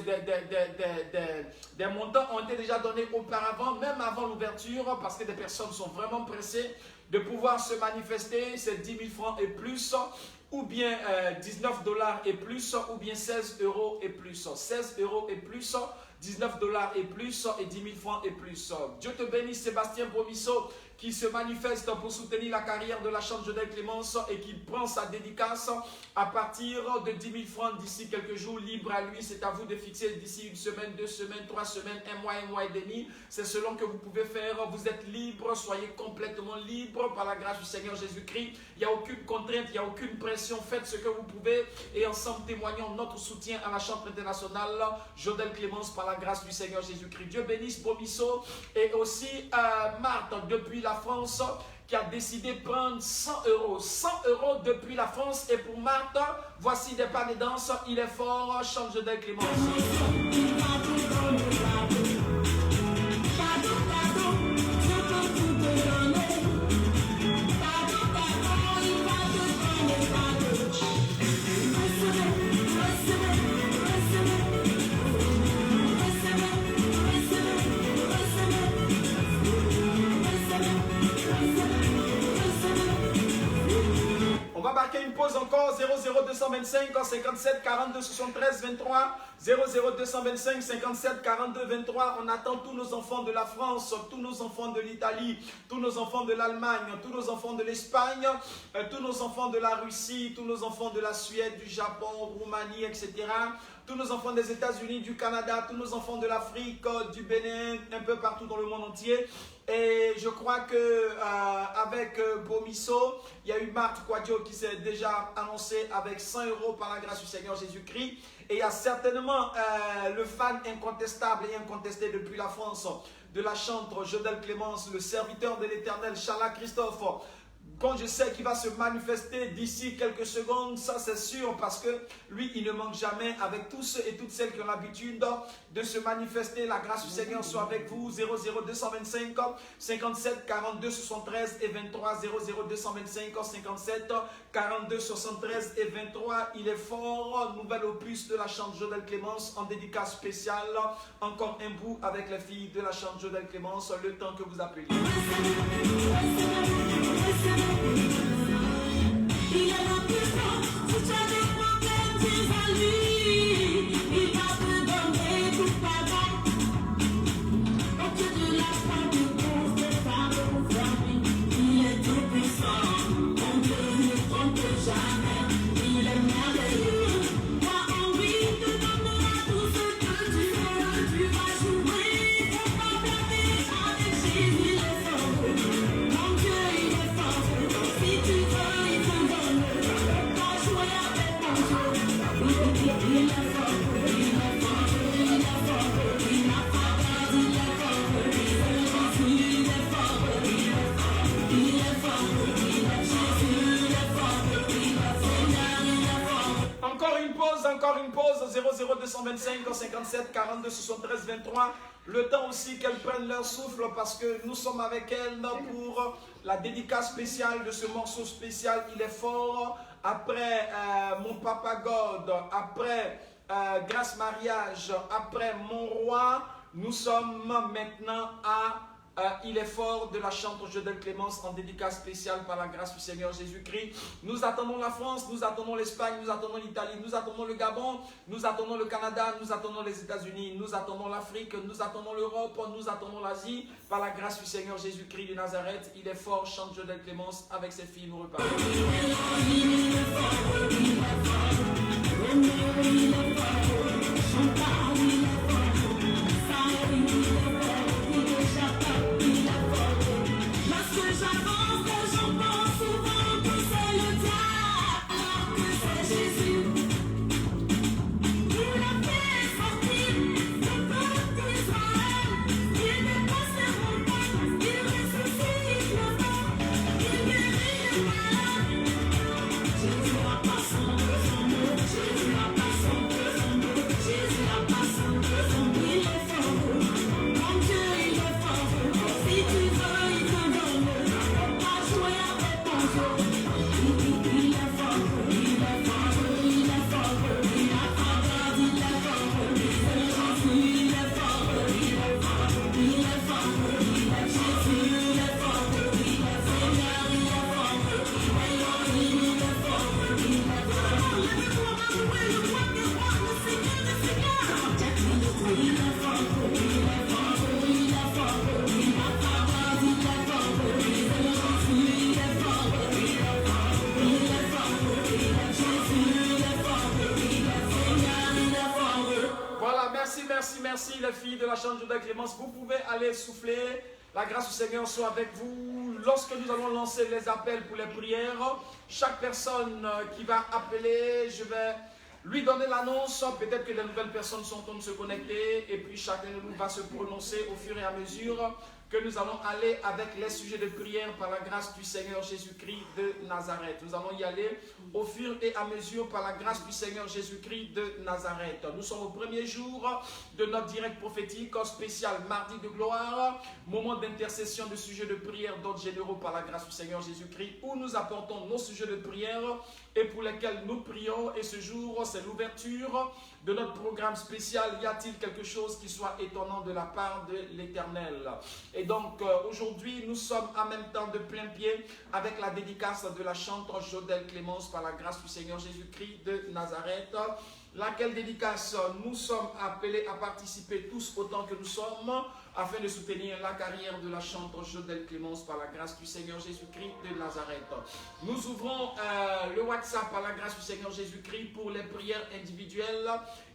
montants ont été déjà donnés auparavant, même avant l'ouverture, parce que des personnes sont vraiment pressées de pouvoir se manifester. C'est 10 000 francs et plus, ou bien 19 $ et plus, ou bien 16 € et plus. 16 € et plus, 19 $ et plus, et 10 000 francs et plus. Dieu te bénisse, Sébastien Bomisso, qui se manifeste pour soutenir la carrière de la chambre Jodel Clémence et qui prend sa dédicace à partir de 10 000 francs d'ici quelques jours. Libre à lui, c'est à vous de fixer d'ici une semaine, 2 semaines, 3 semaines, un mois et demi. C'est selon que vous pouvez faire. Vous êtes libre, soyez complètement libre par la grâce du Seigneur Jésus-Christ. Il n'y a aucune contrainte, il n'y a aucune pression. Faites ce que vous pouvez et ensemble témoignons notre soutien à la chambre internationale Jodel Clémence par la grâce du Seigneur Jésus-Christ. Dieu bénisse Bomisso et aussi Marthe depuis la France, qui a décidé de prendre 100 €. 100 € depuis la France. Et pour Marthe, voici des pas de danse. Il est fort, chante Jodel Clémence. On va marquer une pause encore. 00225 57 42 73 23. 00225 57 42 23. On attend tous nos enfants de la France, tous nos enfants de l'Italie, tous nos enfants de l'Allemagne, tous nos enfants de l'Espagne, tous nos enfants de la Russie, tous nos enfants de la Suède, du Japon, Roumanie, etc. Tous nos enfants des États-Unis, du Canada, tous nos enfants de l'Afrique, du Bénin, un peu partout dans le monde entier. Et je crois que avec Bomisso, il y a eu Marthe Quadio qui s'est déjà annoncé avec 100 € par la grâce du Seigneur Jésus-Christ. Et il y a certainement le fan incontestable et incontesté depuis la France de la chantre Jodel Clémence, le serviteur de l'Éternel, Chala Christophe. Quand je sais qu'il va se manifester d'ici quelques secondes, ça c'est sûr, parce que lui, il ne manque jamais. Avec tous ceux et toutes celles qui ont l'habitude de se manifester, la grâce du Seigneur soit avec vous. 00225 57 42 73 et 23. 00225 57 42 73 et 23. Il est fort. Nouvel opus de la chante Jodel Clémence en dédicace spéciale. Encore un bout avec les filles de la chante Jodel Clémence, le temps que vous appelez. Il est la puissance, tout ça dépend de lui. Il va te donner tout pardon. Et tu ne lâches pas du coup, c'est pas bon pour lui. Il est tout puissant, on ne le trompe jamais. Il est merveilleux, moi envie de donner à tous. 00225 57 42 73 23. Le temps aussi qu'elles prennent leur souffle parce que nous sommes avec elles pour la dédicace spéciale de ce morceau spécial. Il est fort. Après mon Papa God, après Grâce Mariage, après Mon Roi, nous sommes maintenant à Il est fort de la chanteuse Jodelle Clémence en dédicace spéciale par la grâce du Seigneur Jésus-Christ. Nous attendons la France, nous attendons l'Espagne, nous attendons l'Italie, nous attendons le Gabon, nous attendons le Canada, nous attendons les États-Unis, nous attendons l'Afrique, nous attendons l'Europe, nous attendons l'Asie. Par la grâce du Seigneur Jésus-Christ de Nazareth, il est fort, chante Jodelle Clémence avec ses filles, nous repartons. Merci les filles de la chambre Jodelle Clémence. Vous pouvez aller souffler. La grâce du Seigneur soit avec vous. Lorsque nous allons lancer les appels pour les prières, chaque personne qui va appeler, je vais lui donner l'annonce. Peut-être que les nouvelles personnes sont en train de se connecter et puis chacun de nous va se prononcer au fur et à mesure que nous allons aller avec les sujets de prière par la grâce du Seigneur Jésus-Christ de Nazareth. Nous allons y aller au fur et à mesure par la grâce du Seigneur Jésus-Christ de Nazareth. Nous sommes au premier jour de notre direct prophétique spécial mardi de gloire, moment d'intercession de sujets de prière d'ordre généraux par la grâce du Seigneur Jésus-Christ, où nous apportons nos sujets de prière et pour lesquels nous prions. Et ce jour, c'est l'ouverture de notre programme spécial. Y a-t-il quelque chose qui soit étonnant de la part de l'Éternel? Et donc aujourd'hui, nous sommes en même temps de plein pied avec la dédicace de la chanteuse Jodelle Clémence par la grâce du Seigneur Jésus-Christ de Nazareth. Laquelle dédicace nous sommes appelés à participer tous autant que nous sommes afin de soutenir la carrière de la chanteuse Jodelle Clémence par la grâce du Seigneur Jésus-Christ de Nazareth. Nous ouvrons le WhatsApp par la grâce du Seigneur Jésus-Christ pour les prières individuelles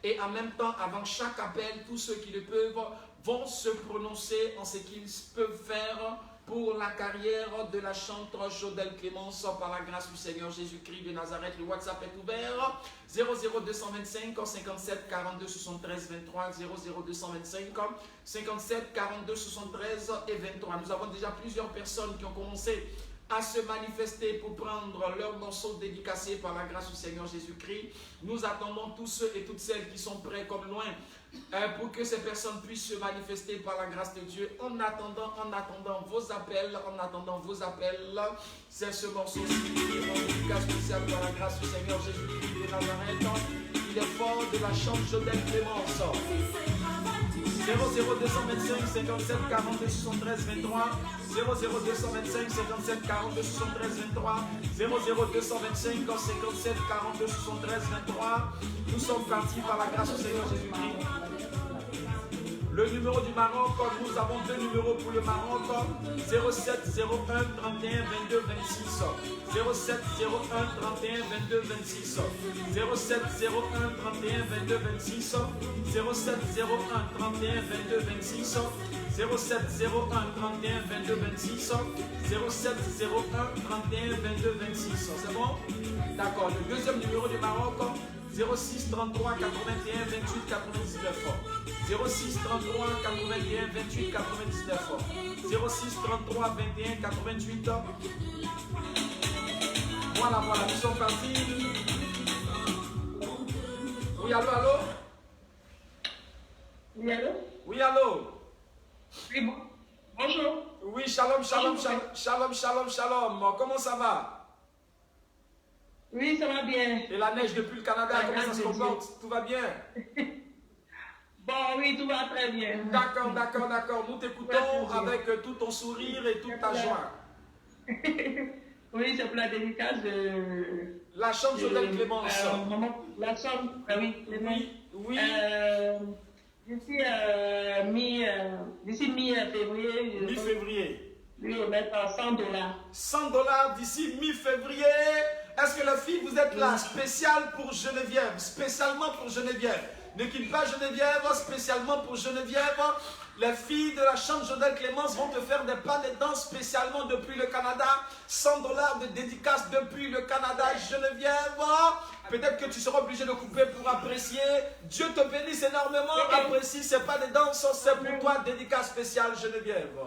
et en même temps avant chaque appel, tous ceux qui le peuvent vont se prononcer en ce qu'ils peuvent faire pour la carrière de la chanteuse Jodelle Clémence par la grâce du Seigneur Jésus-Christ de Nazareth. Le WhatsApp est ouvert 00225 57 42 73 23 00225 57 42 73 et 23. Nous avons déjà plusieurs personnes qui ont commencé à se manifester pour prendre leur morceau dédicacé par la grâce du Seigneur Jésus-Christ. Nous attendons tous ceux et toutes celles qui sont près comme loin pour que ces personnes puissent se manifester par la grâce de Dieu. En attendant vos appels, c'est ce morceau-ci qui est en dédicace spécial par la grâce du Seigneur Jésus-Christ de Nazareth. Il est fort de la chanteuse Jodelle Clémence. 00225 57 42 73 23 00225 57 42 73 23 00225 57 42 73 23. Nous sommes partis par la grâce du Seigneur Jésus-Christ. Le numéro du Maroc, nous avons deux numéros pour le Maroc, 07 01 31 22 26, 07 01 31 22 26, 07 01 31 22 26, 07 01 31 22 26, 07 01 31 22 26, 07 01 31 22 26. C'est bon? D'accord. Le deuxième numéro du Maroc, 06 33 81 28 99. 06 33 81 28 99. 06 33 21 88. Voilà, nous sommes partis. Oui, allô? Oui, allô? Oui, allô? Oui, bon. Bonjour. Oui, shalom, shalom, Bonjour. shalom, shalom, shalom. Comment ça va? Oui, ça va bien. Et la neige depuis le Canada, La comment ça grâce se de comporte? Tout va bien? Bon, oui, tout va très bien. D'accord, d'accord, d'accord. Nous t'écoutons avec tout ton sourire et toute ta joie. Oui, c'est pour la dédicace de... La chambre Jodel Clémence. La chambre, oui, Clémence. Oui, oui. D'ici mi-février, Mi-février. lui remettre $100. 100 $ d'ici mi-février. Est-ce que la fille, vous êtes là, spécial pour Geneviève, spécialement pour Geneviève? Ne quitte pas Geneviève, spécialement pour Geneviève. Les filles de la chambre Jodel Clémence vont te faire des pas de danse spécialement depuis le Canada. 100 $ de dédicace depuis le Canada, Geneviève. Peut-être que tu seras obligé de couper pour apprécier. Dieu te bénisse énormément. Apprécie, c'est pas des danses, c'est pour toi, dédicace spéciale, Geneviève.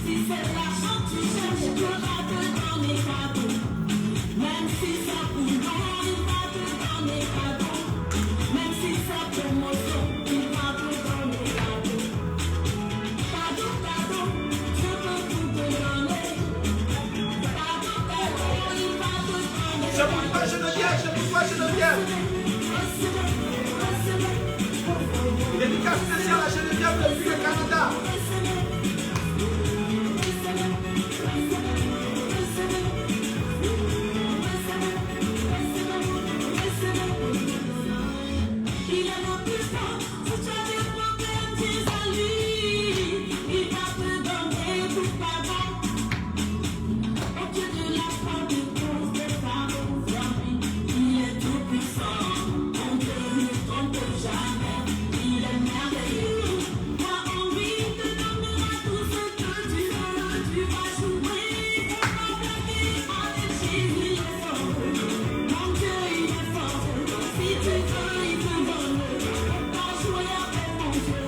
Si c'est l'argent que tu cherches, il va te donner cadeau. Même si ça coule, il va te donner cadeau. Même si c'est promotion, il va te donner cadeau. Cadeau, cadeau, je peux tout te donner. Cadeau, cadeau, il va te donner. C'est pour toi, Geneviève, c'est pour toi, Geneviève. Dédicace spéciale à Geneviève depuis le Canada. Il est le plus fort, si tu as des problèmes, dis à lui. Il va te donner tout pardon. Au Dieu de la foi, de cause des fardeaux, il est tout puissant. On ne le trompe jamais, il est merveilleux. Moi en lui te donnera tout ce que tu veux. Tu vas jouer pour m'enlever avec Jésus, il est fort. Mon Dieu, il est fort. Si tu veux, il te donne. Pas jouer avec mon Dieu.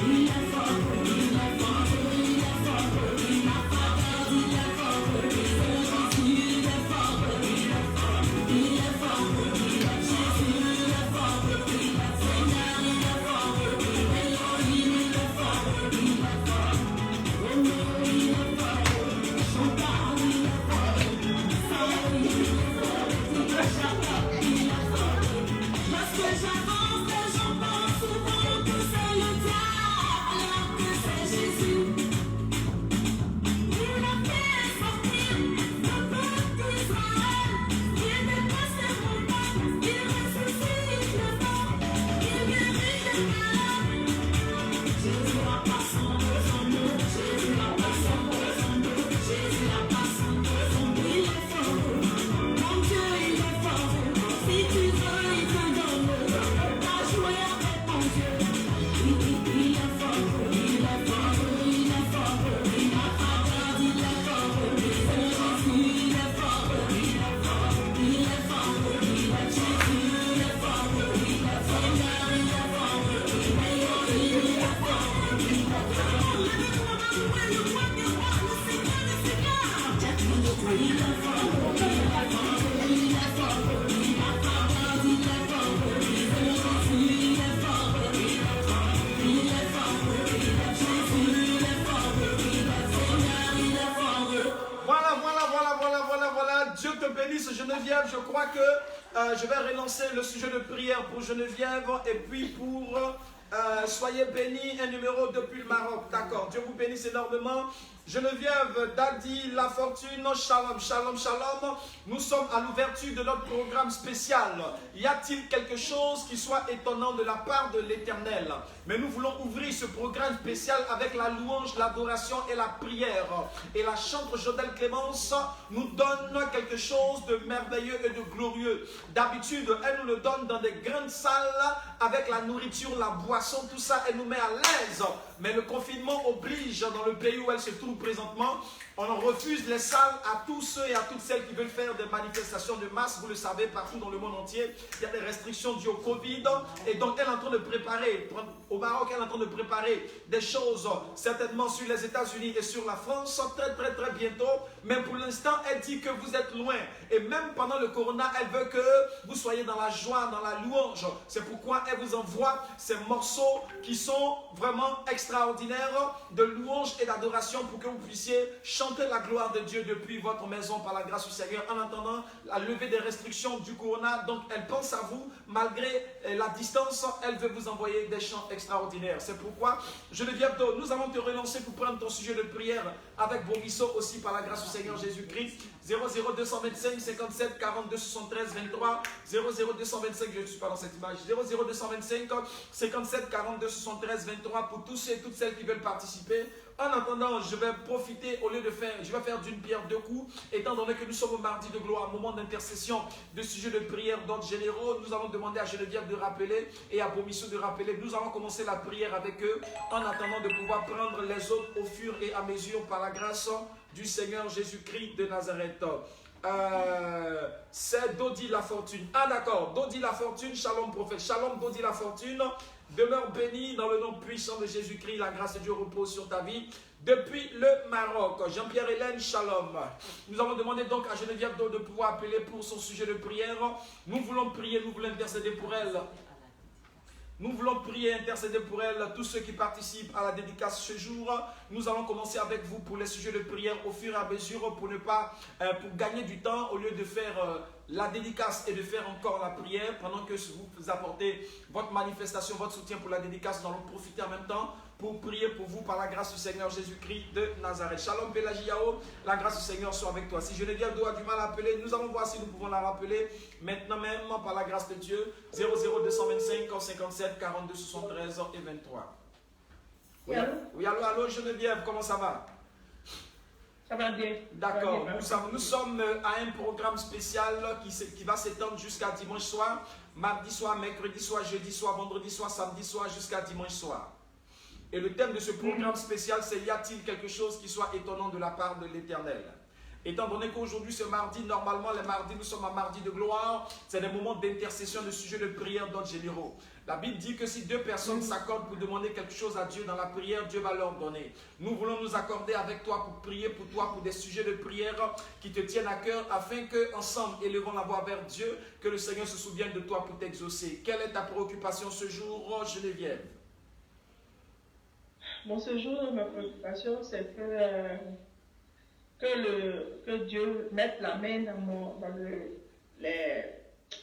Il est fort, il est fort, il est fort. Il n'a pas peur, il est fort. Il est gentil, il est fort, il est fort. Il est fort, il est Jésus, il est fort. Il est Seigneur, il est fort. Elohim, il est fort, il est fort. Roméo, il est fort. Chantal, il est fort. Saïd, il est fort. Jacob, il est fort. Lorsque j'avance, les gens pensent souvent que c'est le diable, alors que c'est Jésus. Il a fait sortir le peuple d'Israël. Il dépasse les montagnes, il ressuscite le mort, il guérit les malades. Jésus a pas son nous, Jésus a pas son nous, Jésus a pas son nous, il est fort. Mon Dieu, il est fort. Si tu veux, il te donne. Pas jouer avec mon Dieu. Il est fort, il est fort, il est fort. Il n'a pas peur, il est fort. C'est Jésus, il est fort, il est fort. Il est fort, il est Jésus, il est fort. Il est Seigneur, il est fort. Elohim, il est fort, il est fort. Lève-toi, ma le roi des rois, le Seigneur des seigneurs. Il est fort, il est fort, il est fort. Il n'a pas peur, il est fort. C'est Jésus, il est fort, il est fort. Il est fort, il est Jésus, il est fort. Il est Seigneur, il est fort. Voilà. Dieu te bénisse, Geneviève. Je crois que je vais relancer le sujet de prière pour Geneviève et puis pour soyez bénis, un numéro depuis le Maroc. D'accord, Dieu vous bénisse énormément. Geneviève, Daddy, La Fortune, shalom, shalom, shalom. Nous sommes à l'ouverture de notre programme spécial. Y a-t-il quelque chose qui soit étonnant de la part de l'Éternel? Mais nous voulons ouvrir ce programme spécial avec la louange, l'adoration et la prière. Et la chambre Jodel Clémence nous donne quelque chose de merveilleux et de glorieux. D'habitude, elle nous le donne dans des grandes salles avec la nourriture, la boisson, tout ça, elle nous met à l'aise. Mais le confinement oblige dans le pays où elle se trouve présentement On en refuse les salles à tous ceux et à toutes celles qui veulent faire des manifestations de masse. Vous le savez, partout dans le monde entier, il y a des restrictions dues au Covid. Et donc, elle est en train de préparer, au Maroc, elle est en train de préparer des choses, certainement sur les États-Unis et sur la France, très bientôt. Mais pour l'instant, elle dit que vous êtes loin. Et même pendant le corona, elle veut que vous soyez dans la joie, dans la louange. C'est pourquoi elle vous envoie ces morceaux qui sont vraiment extraordinaires de louange et d'adoration pour que vous puissiez chanter la gloire de Dieu depuis votre maison par la grâce du Seigneur en attendant la levée des restrictions du corona. Donc elle pense à vous malgré la distance. Elle veut vous envoyer des chants extraordinaires. C'est pourquoi Geneviève Do, nous allons te relancer pour prendre ton sujet de prière avec Bomisso aussi par la grâce du Seigneur Jésus-Christ. 00225 57 42 73 23 00225, je ne suis pas dans cette image, 00225 57 42 73 23 pour tous ceux et toutes celles qui veulent participer. En attendant, je vais profiter, au lieu de faire, je vais faire d'une pierre deux coups, étant donné que nous sommes au mardi de gloire, moment d'intercession, de sujet de prière d'ordre généraux. Nous allons demander à Geneviève de rappeler et à Bomisso de rappeler. Nous allons commencer la prière avec eux, en attendant de pouvoir prendre les autres au fur et à mesure par la grâce du Seigneur Jésus-Christ de Nazareth. C'est Dodi la fortune. Ah d'accord, Dodi la fortune, shalom prophète, shalom Dodi la fortune. Demeure béni dans le nom puissant de Jésus-Christ. La grâce de Dieu repose sur ta vie. Depuis le Maroc, Jean-Pierre Hélène, shalom. Nous allons demander donc à Geneviève de pouvoir appeler pour son sujet de prière. Nous voulons prier, nous voulons intercéder pour elle. Nous voulons prier et intercéder pour elle, tous ceux qui participent à la dédicace ce jour. Nous allons commencer avec vous pour les sujets de prière au fur et à mesure pour ne pas, pour gagner du temps au lieu de faire la dédicace et de faire encore la prière pendant que vous apportez votre manifestation, votre soutien pour la dédicace. Nous allons profiter en même temps pour prier pour vous par la grâce du Seigneur Jésus-Christ de Nazareth. Shalom Pélagiao, la grâce du Seigneur soit avec toi. Si Geneviève doit du mal à appeler, nous allons voir si nous pouvons la rappeler maintenant même par la grâce de Dieu. 00225 57 42 73 et 23. Oui, allô Geneviève, comment ça va? Ça va bien. D'accord, nous sommes à un programme spécial qui va s'étendre jusqu'à dimanche soir, mardi soir, mercredi soir, jeudi soir, vendredi soir, samedi soir, jusqu'à dimanche soir. Et le thème de ce programme spécial, c'est: y a-t-il quelque chose qui soit étonnant de la part de l'Éternel? Étant donné qu'aujourd'hui c'est mardi, normalement les mardis, nous sommes à mardi de gloire, c'est des moments d'intercession, de sujets de prière d'ordre généraux. La Bible dit que si deux personnes s'accordent pour demander quelque chose à Dieu dans la prière, Dieu va leur donner. Nous voulons nous accorder avec toi pour prier pour toi, pour des sujets de prière qui te tiennent à cœur, afin que ensemble, élevons la voix vers Dieu, que le Seigneur se souvienne de toi pour t'exaucer. Quelle est ta préoccupation ce jour, Geneviève? Bon, ce jour, ma préoccupation, c'est que Dieu mette la main dans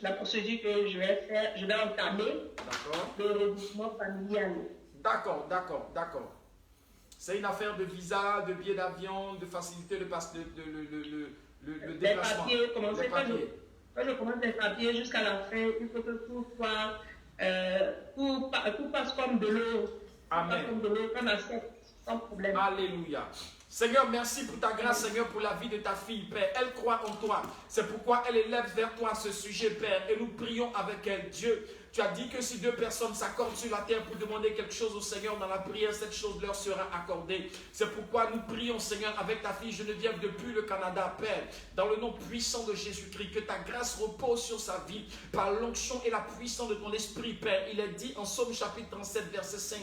la procédure que je vais entamer, le regroupement familial. D'accord. C'est une affaire de visa, de billets d'avion, de faciliter le déplacement. Les papiers, quand je commence les papiers jusqu'à la fin, il faut que tout soit, tout passe comme de l'eau. Amen. Comme de l'eau, qu'on accepte sans problème. Alléluia. Seigneur, merci pour ta grâce, Seigneur, pour la vie de ta fille, Père. Elle croit en toi. C'est pourquoi elle élève vers toi ce sujet, Père. Et nous prions avec elle. Dieu, tu as dit que si deux personnes s'accordent sur la terre pour demander quelque chose au Seigneur dans la prière, cette chose leur sera accordée. C'est pourquoi nous prions, Seigneur, avec ta fille Geneviève depuis le Canada, Père. Dans le nom puissant de Jésus-Christ, que ta grâce repose sur sa vie par l'onction et la puissance de ton esprit, Père. Il est dit en Psaume chapitre 37, verset 5.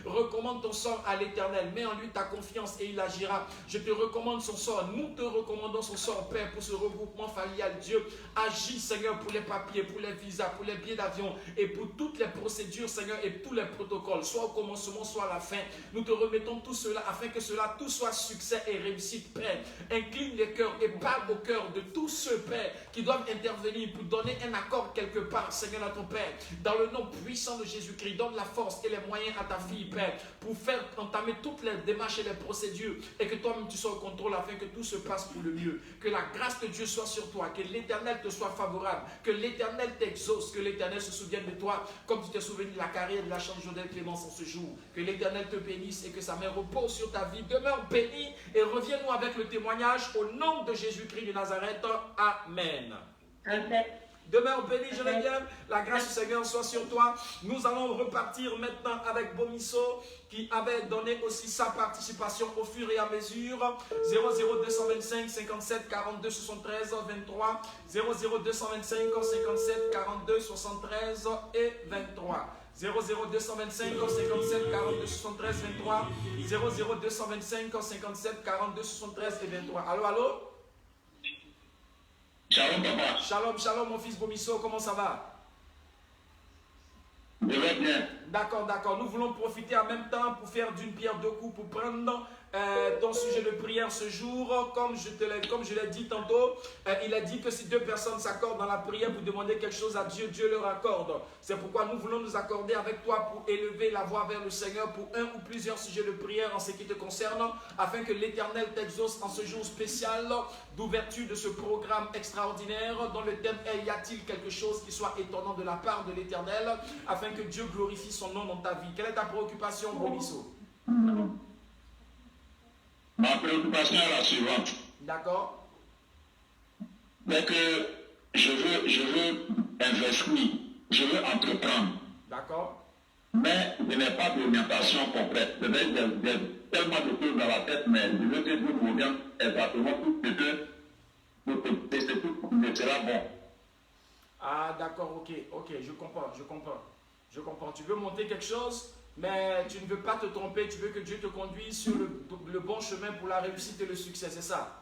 Recommande ton sort à l'Éternel. Mets en lui ta confiance et il agira. Je te recommande son sort. Nous te recommandons son sort, Père, pour ce regroupement familial. Dieu, agis, Seigneur, pour les papiers, pour les visas, pour les billets d'avion et pour toutes les procédures, Seigneur, et tous les protocoles, soit au commencement, soit à la fin. Nous te remettons tout cela afin que cela tout soit succès et réussite, Père. Incline les cœurs et parle au cœur de tous ceux, Père, qui doivent intervenir pour donner un accord quelque part, Seigneur, à ton Père. Dans le nom puissant de Jésus-Christ, donne la force et les moyens à ta fille, Père, pour faire entamer toutes les démarches et les procédures et que toi-même tu sois au contrôle afin que tout se passe pour le mieux. Que la grâce de Dieu soit sur toi, que l'Éternel te soit favorable, que l'Éternel t'exauce, que l'Éternel se souvienne de toi comme tu t'es souvenu de la carrière de la chante Jodel Clémence en ce jour. Que l'Éternel te bénisse et que sa main repose sur ta vie. Demeure béni et reviens-nous avec le témoignage au nom de Jésus-Christ de Nazareth. Amen. Amen. Demeure béni, Geneviève. La grâce du Seigneur soit sur toi. Nous allons repartir maintenant avec Bomisso qui avait donné aussi sa participation au fur et à mesure. 00225 57 42 73 23. 00225 57 42 73 et 23. 00225 57 42 73 23. 00225 57 42 73 et 23. Allô, allô? Shalom, papa. Shalom, shalom, mon fils Bomisso, comment ça va? Je vais bien. D'accord, d'accord. Nous voulons profiter en même temps pour faire d'une pierre deux coups, pour prendre ton sujet de prière ce jour. Comme je l'ai dit tantôt, il a dit que si deux personnes s'accordent dans la prière pour demander quelque chose à Dieu, Dieu leur accorde. C'est pourquoi nous voulons nous accorder avec toi pour élever la voix vers le Seigneur pour un ou plusieurs sujets de prière en ce qui te concerne, afin que l'Éternel t'exauce en ce jour spécial d'ouverture de ce programme extraordinaire dont le thème est: y a-t-il quelque chose qui soit étonnant de la part de l'Éternel, afin que Dieu glorifie son nom dans ta vie. Quelle est ta préoccupation, Bomisso? Ma préoccupation est la suivante. D'accord? C'est que je veux investir, je veux entreprendre, D'accord? mais je n'ai pas d'orientation complète. J'ai tellement de choses dans la tête, mais je veux que Dieu me revienne exactement tout ce que tout sera bon. Ah, d'accord, ok, je comprends. Tu veux monter quelque chose, mais tu ne veux pas te tromper, tu veux que Dieu te conduise sur le bon chemin pour la réussite et le succès, c'est ça?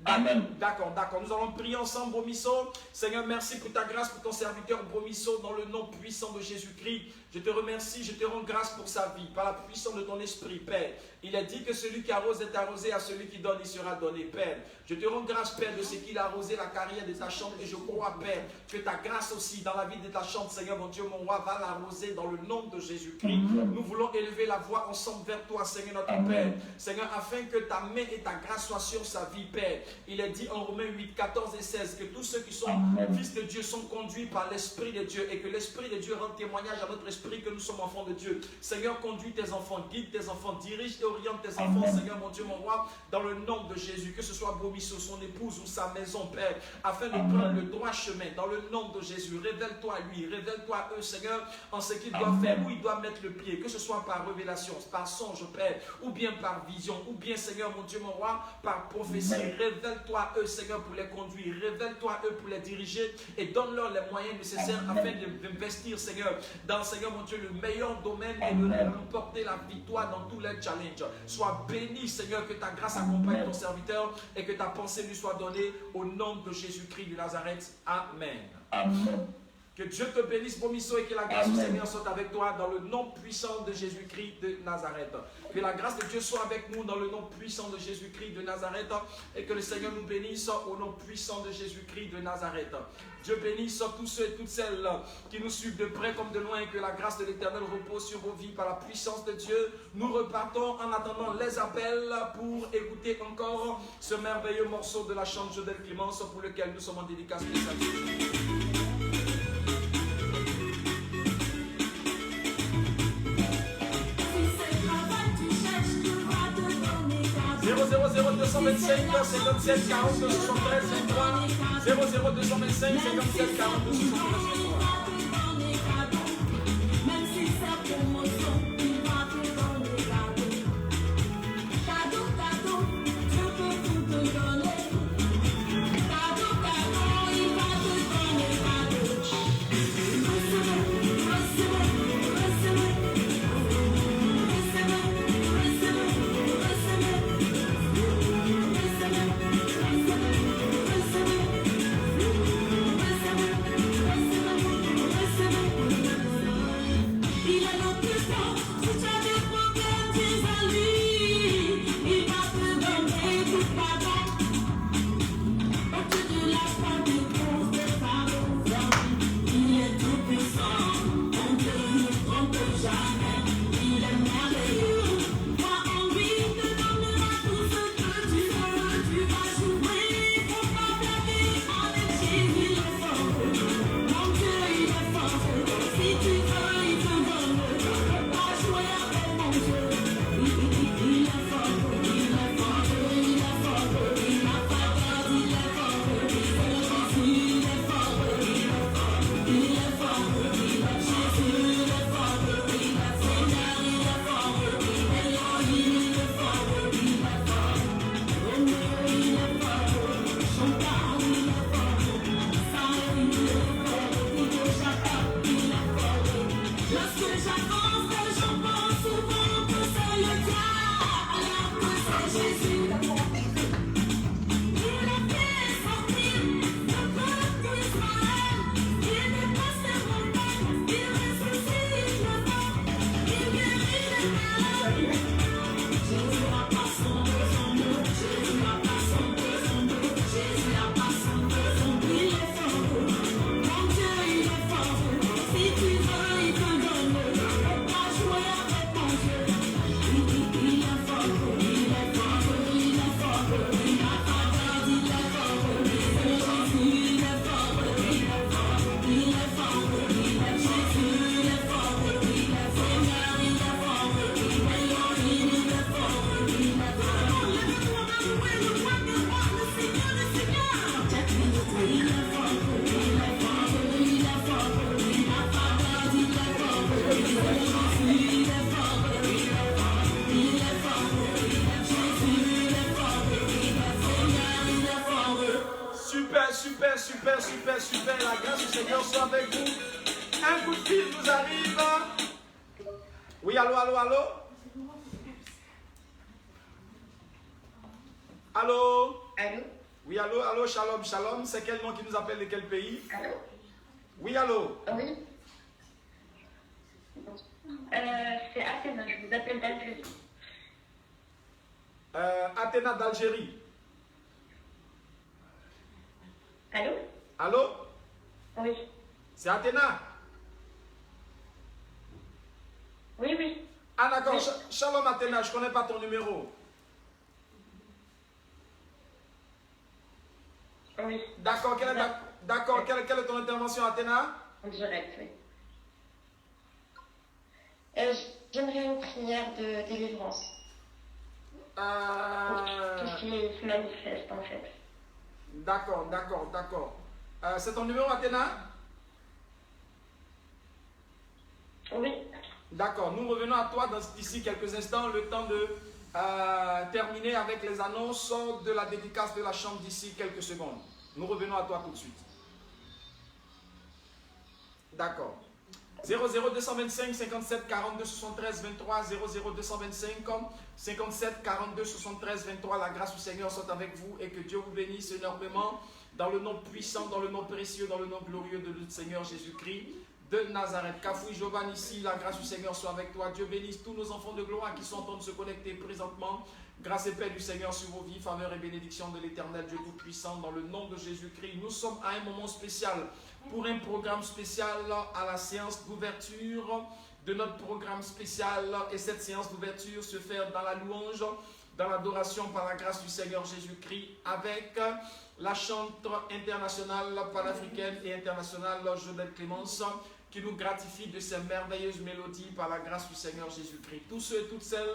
Amen. D'accord. Nous allons prier ensemble, Bomisso. Seigneur, merci pour ta grâce pour ton serviteur Bomisso dans le nom puissant de Jésus-Christ. Je te remercie, je te rends grâce pour sa vie, par la puissance de ton esprit, Père. Il a dit que celui qui arrose est arrosé, à celui qui donne, il sera donné, Père. Je te rends grâce, Père, de ce qu'il a arrosé la carrière de ta chambre, et je crois, Père, que ta grâce aussi dans la vie de ta chambre, Seigneur, mon Dieu, mon roi, va l'arroser dans le nom de Jésus-Christ. Nous voulons élever la voix ensemble vers toi, Seigneur, notre Père. Seigneur, afin que ta main et ta grâce soient sur sa vie, Père. Il est dit en Romains 8, 14 et 16 que tous ceux qui sont fils de Dieu sont conduits par l'Esprit de Dieu, et que l'Esprit de Dieu rend témoignage à notre esprit que nous sommes enfants de Dieu. Seigneur, conduis tes enfants, guide tes enfants, dirige et oriente tes enfants, Seigneur, mon Dieu, mon roi, dans le nom de Jésus, que ce soit Bomisso, son épouse ou sa maison, Père, afin de prendre le droit chemin, dans le nom de Jésus. Révèle-toi à lui, révèle-toi à eux, Seigneur, en ce qu'il doit faire, où il doit mettre le pied, que ce soit par révélation, par songe, Père, ou bien par vision, ou bien, Seigneur, mon Dieu, mon roi, par prophétie. Révèle-toi à eux, Seigneur, pour les conduire, révèle-toi à eux pour les diriger, et donne-leur les moyens nécessaires afin d'investir, Seigneur, dans, Seigneur, mon Dieu, le meilleur domaine et de remporter la victoire dans tous les challenges. Sois béni, Seigneur, que ta grâce accompagne ton serviteur et que ta pensée lui soit donnée au nom de Jésus-Christ de Nazareth. Amen. Amen. Que Dieu te bénisse, Bomisso, et que la grâce du Seigneur soit avec toi dans le nom puissant de Jésus-Christ de Nazareth. Que la grâce de Dieu soit avec nous dans le nom puissant de Jésus-Christ de Nazareth, et que le Seigneur nous bénisse au nom puissant de Jésus-Christ de Nazareth. Dieu bénisse tous ceux et toutes celles qui nous suivent de près comme de loin, et que la grâce de l'Éternel repose sur vos vies par la puissance de Dieu. Nous repartons en attendant les appels pour écouter encore ce merveilleux morceau de la chante Jodel Clémence pour lequel nous sommes en dédicace spéciale. 00225 57 42 73 23 00225 57 42 73 23. super, super, super, super, super. La grâce du Seigneur soit avec vous. Un coup de fil nous arrive. Oui, allô, allô, allô? Allô? Allô? Oui, allô, allô, shalom, shalom. C'est quel nom qui nous appelle de quel pays? Allô? Oui, allô? Oui. C'est Athéna, je vous appelle d'Algérie. Athéna d'Algérie. Allô? Allô? Oui. C'est Athéna? Oui, oui. Ah d'accord, Oui. Shalom Athéna, je ne connais pas ton numéro. Oui. D'accord, quelle est ton intervention Athéna? En direct, oui. J'aimerais une prière de délivrance. Pour tout ce qui se manifeste, en fait. D'accord, d'accord, d'accord. C'est ton numéro Athéna? Oui. D'accord, nous revenons à toi d'ici quelques instants, le temps de terminer avec les annonces de la dédicace de la chambre d'ici quelques secondes. Nous revenons à toi tout de suite. D'accord. 00225 57 42 73 23 00225 57 42 73 23. La grâce du Seigneur soit avec vous et que Dieu vous bénisse énormément dans le nom puissant, dans le nom précieux, dans le nom glorieux de notre Seigneur Jésus-Christ de Nazareth. Kafoui Jovan ici, la grâce du Seigneur soit avec toi. Dieu bénisse tous nos enfants de gloire qui sont en train de se connecter présentement. Grâce et paix du Seigneur sur vos vies, faveur et bénédiction de l'Éternel Dieu Tout-Puissant dans le nom de Jésus-Christ. Nous sommes à un moment spécial pour un programme spécial à la séance d'ouverture de notre programme spécial. Et cette séance d'ouverture se fait dans la louange, dans l'adoration par la grâce du Seigneur Jésus-Christ avec la chantre internationale panafricaine et internationale Jodelle Clémence qui nous gratifie de ces merveilleuses mélodies par la grâce du Seigneur Jésus-Christ. Tous ceux et toutes celles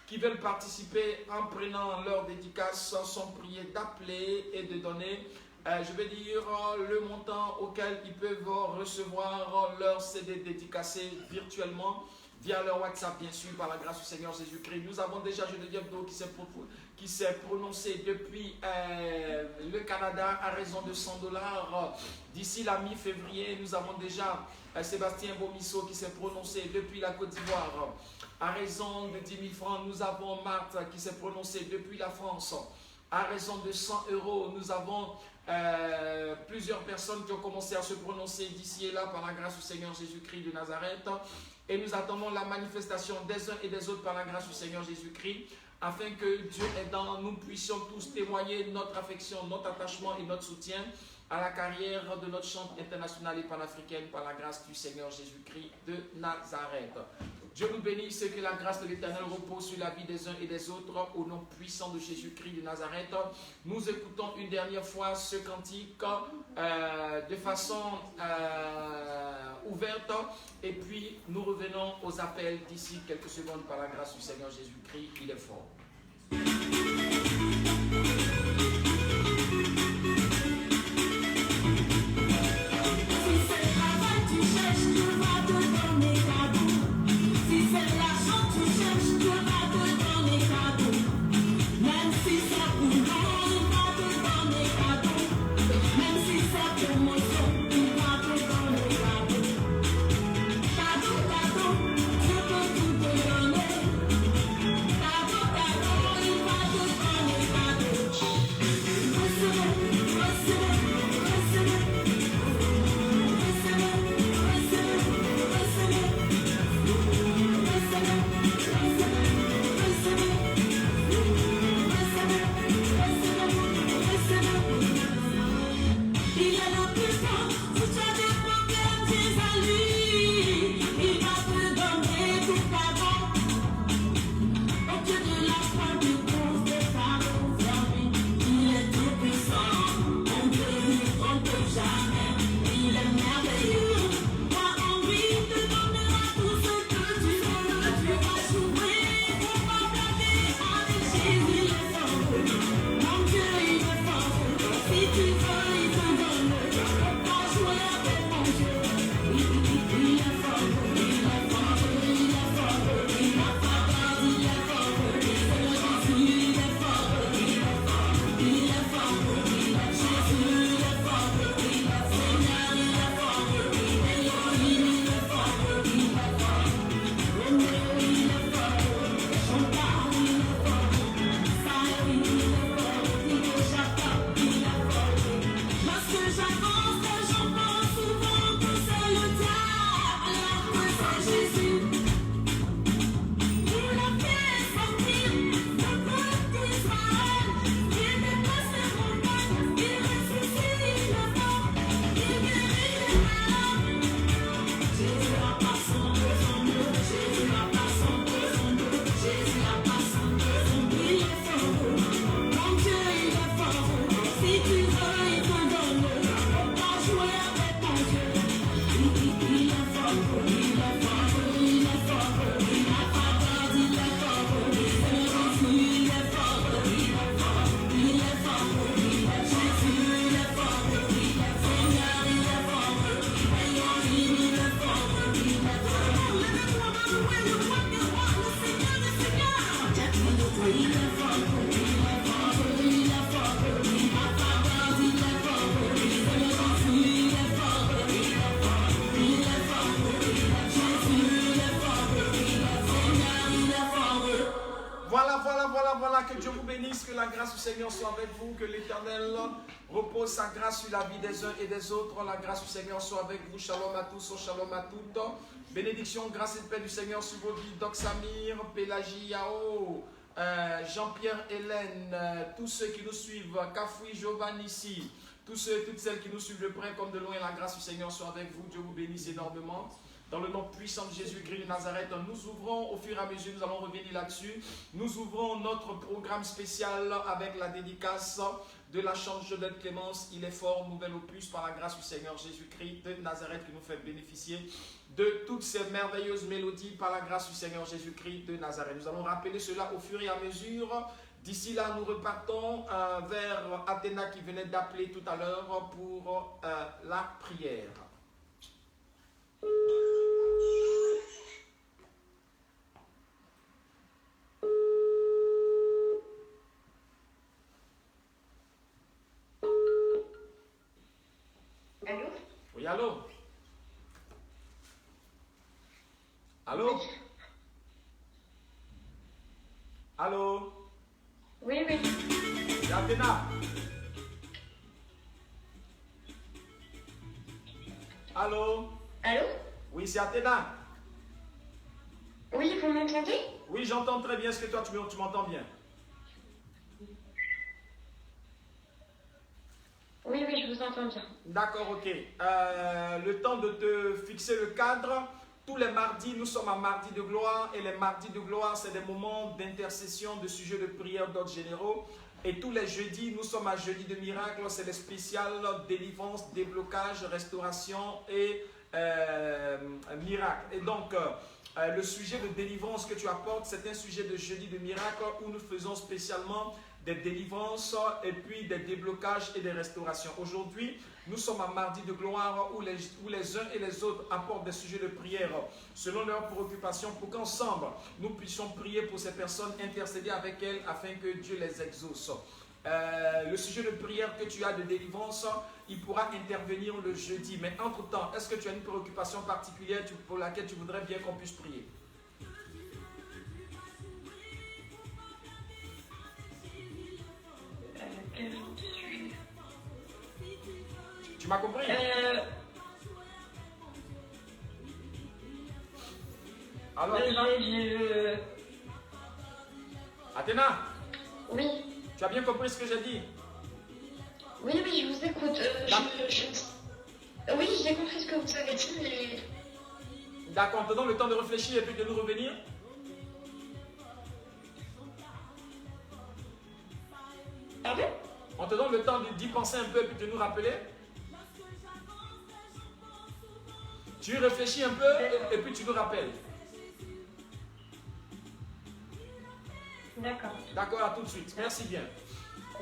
qui veulent participer en prenant leur dédicace sont priés d'appeler et de donner, je vais dire, le montant auquel ils peuvent recevoir leur CD dédicacé virtuellement via leur WhatsApp, bien sûr, par la grâce du Seigneur Jésus-Christ. Nous avons déjà Geneviève Do qui s'est prononcé depuis le Canada à raison de $100. D'ici la mi-février, nous avons déjà Sébastien Bomisso qui s'est prononcé depuis la Côte d'Ivoire à raison de 10 000 francs. Nous avons Marthe qui s'est prononcée depuis la France à raison de 100 €. Nous avons plusieurs personnes qui ont commencé à se prononcer d'ici et là par la grâce du Seigneur Jésus-Christ de Nazareth. Et nous attendons la manifestation des uns et des autres par la grâce du Seigneur Jésus-Christ, afin que Dieu aidant, nous puissions tous témoigner notre affection, notre attachement et notre soutien à la carrière de notre chante internationale et panafricaine par la grâce du Seigneur Jésus-Christ de Nazareth. Dieu nous bénisse et que la grâce de l'Éternel repose sur la vie des uns et des autres au nom puissant de Jésus-Christ de Nazareth. Nous écoutons une dernière fois ce cantique de façon ouverte et puis nous revenons aux appels d'ici quelques secondes par la grâce du Seigneur Jésus-Christ. Il est fort. Si tu veux, il te donne. la grâce du Seigneur soit avec vous, que l'Éternel repose sa grâce sur la vie des uns et des autres. La grâce du Seigneur soit avec vous. Shalom à tous, shalom à toutes. Bénédiction, grâce et paix du Seigneur sur vos vies. Doc Samir, Pélagie Yao, Jean-Pierre, Hélène, tous ceux qui nous suivent, Kafoui, Giovanni ici, tous ceux et toutes celles qui nous suivent de près comme de loin, la grâce du Seigneur soit avec vous. Dieu vous bénisse énormément. Dans le nom puissant de Jésus-Christ de Nazareth, nous ouvrons au fur et à mesure, nous allons revenir là-dessus. Nous ouvrons notre programme spécial avec la dédicace de la chante Jodette Clémence. Il est fort, nouvel opus par la grâce du Seigneur Jésus-Christ de Nazareth qui nous fait bénéficier de toutes ces merveilleuses mélodies par la grâce du Seigneur Jésus-Christ de Nazareth. Nous allons rappeler cela au fur et à mesure. D'ici là, nous repartons vers Athéna qui venait d'appeler tout à l'heure pour la prière. Allô? Oui, allô? Allô? Allô? Oui, oui. C'est Athéna. Allô? Allô? Oui, c'est Athéna. Oui, vous m'entendez? Oui, j'entends très bien. Est-ce que toi, tu m'entends bien? Oui, oui, je vous entends bien. D'accord, ok. Le temps de te fixer le cadre. Tous les mardis, nous sommes à mardi de gloire. Et les mardis de gloire, c'est des moments d'intercession, de sujets de prière d'ordre généraux. Et tous les jeudis, nous sommes à jeudi de miracle. C'est les spéciales délivrance, déblocage, restauration et miracle. Et donc, le sujet de délivrance que tu apportes, c'est un sujet de jeudi de miracle où nous faisons spécialement des délivrances et puis des déblocages et des restaurations. Aujourd'hui, nous sommes à mardi de gloire où les uns et les autres apportent des sujets de prière selon leurs préoccupations pour qu'ensemble, nous puissions prier pour ces personnes, intercéder avec elles afin que Dieu les exauce. Le sujet de prière que tu as de délivrance, il pourra intervenir le jeudi. Mais entre-temps, est-ce que tu as une préoccupation particulière pour laquelle tu voudrais bien qu'on puisse prier? Tu m'as compris? Alors, Athéna, Oui. tu as bien compris ce que j'ai dit? Oui, oui, je vous écoute. Oui, j'ai compris ce que vous avez dit, mais... D'accord, on te donne le temps de réfléchir et puis de nous revenir. Pardon? On te donne le temps d'y penser un peu et puis de nous rappeler. Tu réfléchis un peu et puis tu nous rappelles. D'accord. D'accord, à tout de suite. Merci bien.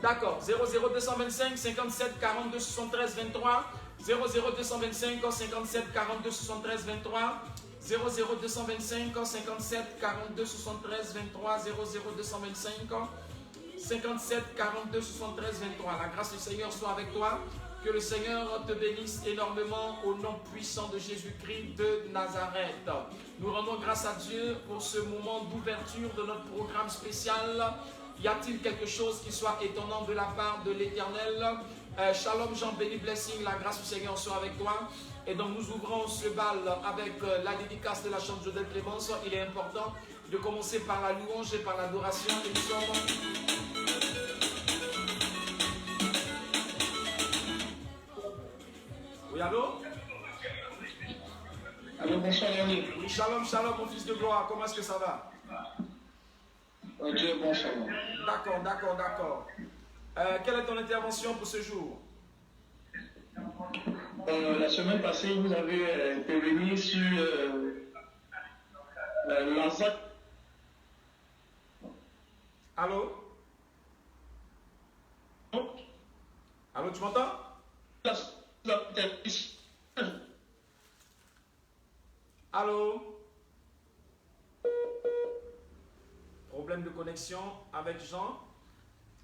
D'accord, 00225 57 42 73 23. 00225 57 42 73 23. 00225 57 42 73 23. 00225 57 42 73 23. La grâce du Seigneur soit avec toi. Que le Seigneur te bénisse énormément au nom puissant de Jésus-Christ de Nazareth. Nous rendons grâce à Dieu pour ce moment d'ouverture de notre programme spécial. Y a-t-il quelque chose qui soit étonnant de la part de l'Éternel? Shalom, Jean, béni, blessing, la grâce du Seigneur soit avec toi. Et donc nous ouvrons ce bal avec la dédicace de la chante Jodette Clémence. Il est important de commencer par la louange et par l'adoration. Et nous sommes... Oui, allô? Allô, bonsoir, Yannick. Oui, shalom, shalom, mon fils de gloire. Comment est-ce que ça va? Dieu, bonsoir. D'accord, d'accord, d'accord. Quelle est ton intervention pour ce jour? La semaine passée, vous avez intervenu sur l'enceinte. Allô? Allô, tu m'entends? Allô? Problème de connexion avec Jean.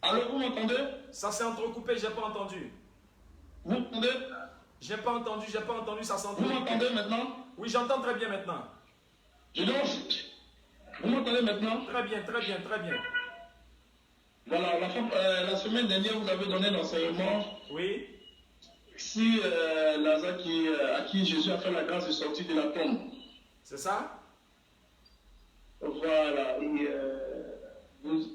Allô, vous m'entendez? Ça s'est entrecoupé, j'ai pas entendu. Vous m'entendez? J'ai pas entendu, ça s'est Vous entrecoupé. m'entendez maintenant? Oui, j'entends très bien maintenant. Je dis, vous m'entendez maintenant? Très bien, très bien, très bien. Voilà, la semaine dernière, vous avez donné un enseignement. Oui. Si Lazare à qui Jésus a fait la grâce de sortir de la tombe. C'est ça? Voilà. Et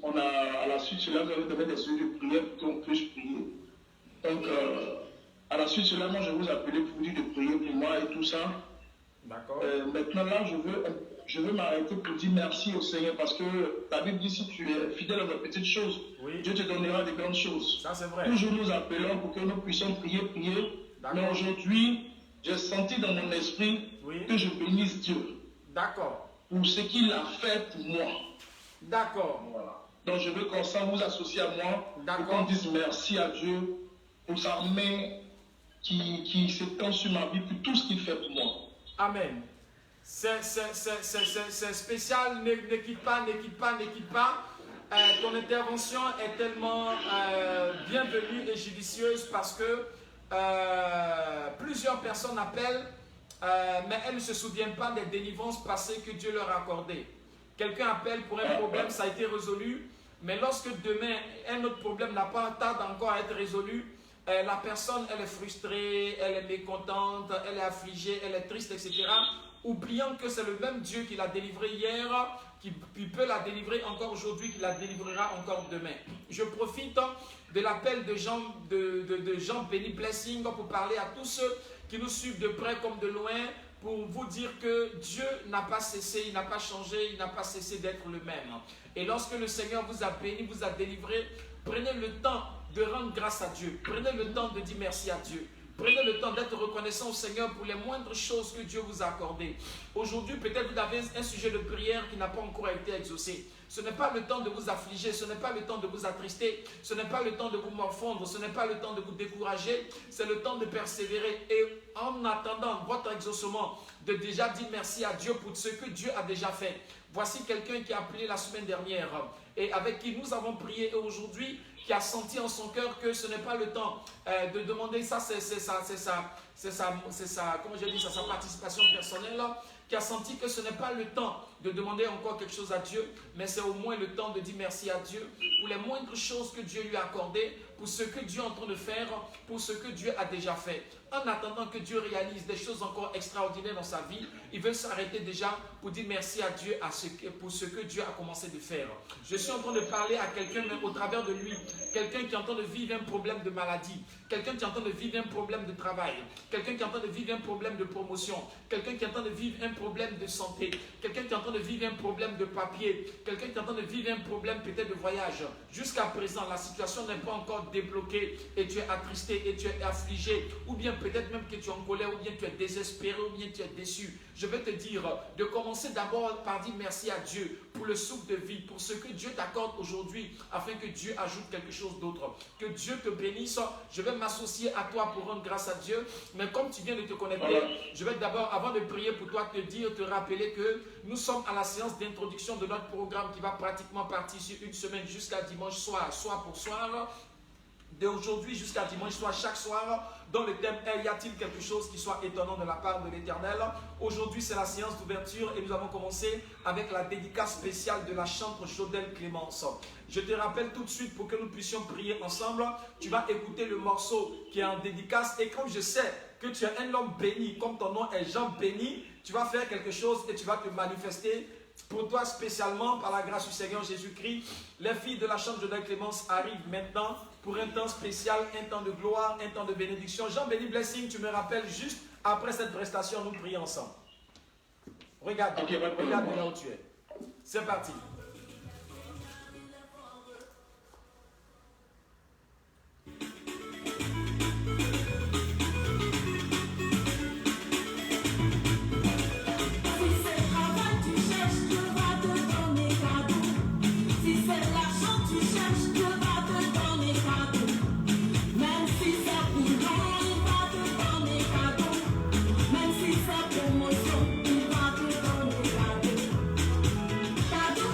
on a, à la suite de cela, vous avez donné des sujets de prière pour qu'on puisse prier. Donc, à la suite de cela, moi, je vous appelais pour vous dire de prier pour moi et tout ça. D'accord. Maintenant, là, je veux m'arrêter pour dire merci au Seigneur parce que la Bible dit si tu es fidèle à de petites choses, Oui. Dieu te donnera de grandes choses. Ça, c'est vrai. Toujours nous appelons pour que nous puissions prier. D'accord. Mais aujourd'hui, j'ai senti dans mon esprit Oui. que je bénisse Dieu D'accord. pour ce qu'il a fait pour moi. D'accord. Voilà. Donc je veux qu'on s'en vous associe à moi D'accord. pour qu'on dise merci à Dieu pour sa main qui s'étend sur ma vie, pour tout ce qu'il fait pour moi. Amen. C'est spécial. Ne quitte pas, ne quitte pas, ne quitte pas. Ton intervention est tellement bienvenue et judicieuse parce que plusieurs personnes appellent, mais elles ne se souviennent pas des délivrances passées que Dieu leur a accordées. Quelqu'un appelle pour un problème, ça a été résolu, mais lorsque demain, un autre problème n'a pas tarde encore à être résolu, la personne, elle est frustrée, elle est mécontente, elle est affligée, elle est triste, etc. Oubliant que c'est le même Dieu qui l'a délivré hier, qui peut la délivrer encore aujourd'hui, qui la délivrera encore demain. Je profite de l'appel de Jean Béni Blessing pour parler à tous ceux qui nous suivent de près comme de loin, pour vous dire que Dieu n'a pas cessé, il n'a pas changé, il n'a pas cessé d'être le même. Et lorsque le Seigneur vous a béni, vous a délivré, prenez le temps de rendre grâce à Dieu. Prenez le temps de dire merci à Dieu. Prenez le temps d'être reconnaissant au Seigneur pour les moindres choses que Dieu vous a accordées. Aujourd'hui, peut-être vous avez un sujet de prière qui n'a pas encore été exaucé. Ce n'est pas le temps de vous affliger, ce n'est pas le temps de vous attrister, ce n'est pas le temps de vous morfondre, ce n'est pas le temps de vous décourager, c'est le temps de persévérer. Et en attendant votre exaucement, de déjà dire merci à Dieu pour ce que Dieu a déjà fait. Voici quelqu'un qui a appelé la semaine dernière et avec qui nous avons prié, et aujourd'hui, qui a senti en son cœur que ce n'est pas le temps de demander ça, c'est sa participation personnelle, qui a senti que ce n'est pas le temps de demander encore quelque chose à Dieu, mais c'est au moins le temps de dire merci à Dieu pour les moindres choses que Dieu lui a accordées, pour ce que Dieu est en train de faire, pour ce que Dieu a déjà fait. En attendant que Dieu réalise des choses encore extraordinaires dans sa vie, il veut s'arrêter déjà pour dire merci à Dieu pour ce que Dieu a commencé de faire. Je suis en train de parler à quelqu'un, mais au travers de lui, quelqu'un qui est en train de vivre un problème de maladie, quelqu'un qui est en train de vivre un problème de travail, quelqu'un qui est en train de vivre un problème de promotion, quelqu'un qui est en train de vivre un problème de santé, quelqu'un qui est en train de vivre un problème de papier, quelqu'un qui est en train de vivre un problème peut-être de voyage. Jusqu'à présent, la situation n'est pas encore débloquée et tu es attristé et tu es affligé, ou bien peut-être même que tu es en colère, ou bien tu es désespéré, ou bien tu es déçu. Je vais te dire de commencer d'abord par dire merci à Dieu pour le souffle de vie, pour ce que Dieu t'accorde aujourd'hui, afin que Dieu ajoute quelque chose d'autre. Que Dieu te bénisse. Je vais m'associer à toi pour rendre grâce à Dieu. Mais comme tu viens de te connecter, je vais d'abord, avant de prier pour toi, te rappeler que nous sommes à la séance d'introduction de notre programme qui va pratiquement partir sur une semaine jusqu'à dimanche soir, soir pour soir. D'aujourd'hui jusqu'à dimanche soir, chaque soir, dans le thème « Y a-t-il quelque chose qui soit étonnant de la part de l'Éternel ?» Aujourd'hui, c'est la séance d'ouverture et nous avons commencé avec la dédicace spéciale de la chantre Jodelle Clémence. Je te rappelle tout de suite pour que nous puissions prier ensemble. Tu vas écouter le morceau qui est en dédicace et comme je sais que tu es un homme béni, comme ton nom est Jean Béni, tu vas faire quelque chose et tu vas te manifester. Pour toi spécialement, par la grâce du Seigneur Jésus-Christ, les filles de la chambre Jodelle Clémence arrivent maintenant pour un temps spécial, un temps de gloire, un temps de bénédiction. Jean Béni Blessing, tu me rappelles juste après cette prestation, nous prions ensemble. Regarde, regarde là où tu es. C'est parti. Cadeau,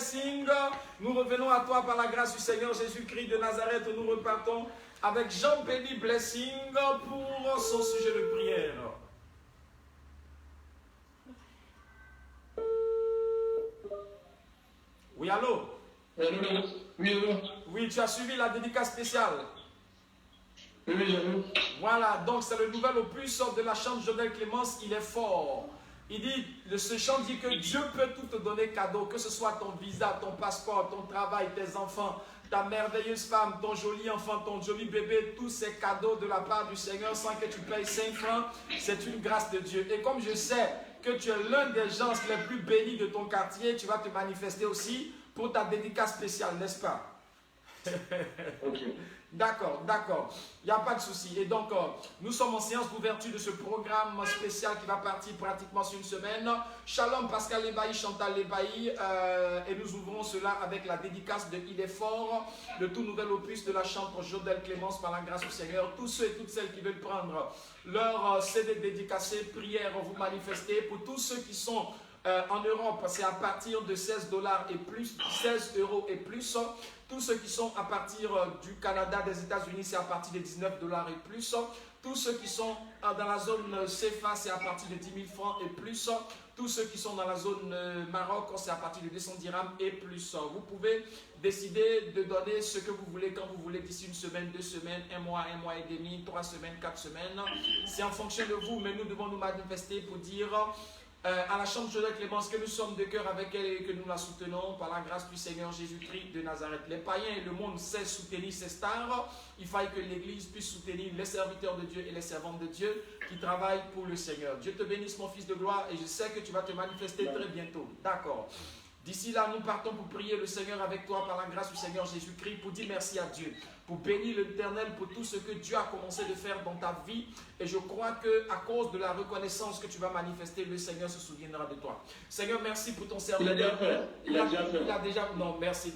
Blessing. Nous revenons à toi par la grâce du Seigneur Jésus-Christ de Nazareth. Nous repartons avec Jean-Béni Blessing pour son sujet de prière. Oui, allô? Oui, tu as suivi la dédicace spéciale. Oui, j'ai vu. Voilà, donc c'est le nouvel opus de la chante Jonel Clémence, il est fort. Il dit, ce chant dit que Dieu peut tout te donner cadeau, que ce soit ton visa, ton passeport, ton travail, tes enfants, ta merveilleuse femme, ton joli enfant, ton joli bébé, tous ces cadeaux de la part du Seigneur sans que tu payes 5 francs, c'est une grâce de Dieu. Et comme je sais que tu es l'un des gens les plus bénis de ton quartier, tu vas te manifester aussi pour ta dédicace spéciale, n'est-ce pas? Ok. D'accord, d'accord. Il n'y a pas de souci. Et donc, nous sommes en séance d'ouverture de ce programme spécial qui va partir pratiquement sur une semaine. Shalom Pascal Lebaï, Chantal Lebaï. Et nous ouvrons cela avec la dédicace de Il est fort, le tout nouvel opus de la chanteuse Jonel Clémence par la grâce du Seigneur. Tous ceux et toutes celles qui veulent prendre leur CD dédicacé, prière, vous manifestez. Pour tous ceux qui sont en Europe, c'est à partir de 16 $ et plus, 16 € et plus. Tous ceux qui sont à partir du Canada, des États-Unis, c'est à partir de 19 $ et plus. Tous ceux qui sont dans la zone CFA, c'est à partir de 10 000 francs et plus. Tous ceux qui sont dans la zone Maroc, c'est à partir de 200 dirhams et plus. Vous pouvez décider de donner ce que vous voulez quand vous voulez, d'ici une semaine, 2 semaines, 1 mois et demi, 3 semaines, 4 semaines. C'est en fonction de vous, mais nous devons nous manifester pour dire à la chambre Jonel Clémence que nous sommes de cœur avec elle et que nous la soutenons par la grâce du Seigneur Jésus-Christ de Nazareth. Les païens et le monde cessent de soutenir ces stars. Il faille que l'Église puisse soutenir les serviteurs de Dieu et les servantes de Dieu qui travaillent pour le Seigneur. Dieu te bénisse, mon fils de gloire, et je sais que tu vas te manifester très bientôt. D'accord. D'ici là, nous partons pour prier le Seigneur avec toi par la grâce du Seigneur Jésus-Christ, pour dire merci à Dieu, pour bénir l'Éternel pour tout ce que Dieu a commencé de faire dans ta vie. Et je crois qu'à cause de la reconnaissance que tu vas manifester, le Seigneur se souviendra de toi. Seigneur, merci pour ton serviteur. Il a déjà fait. Il a déjà fait. Non, merci.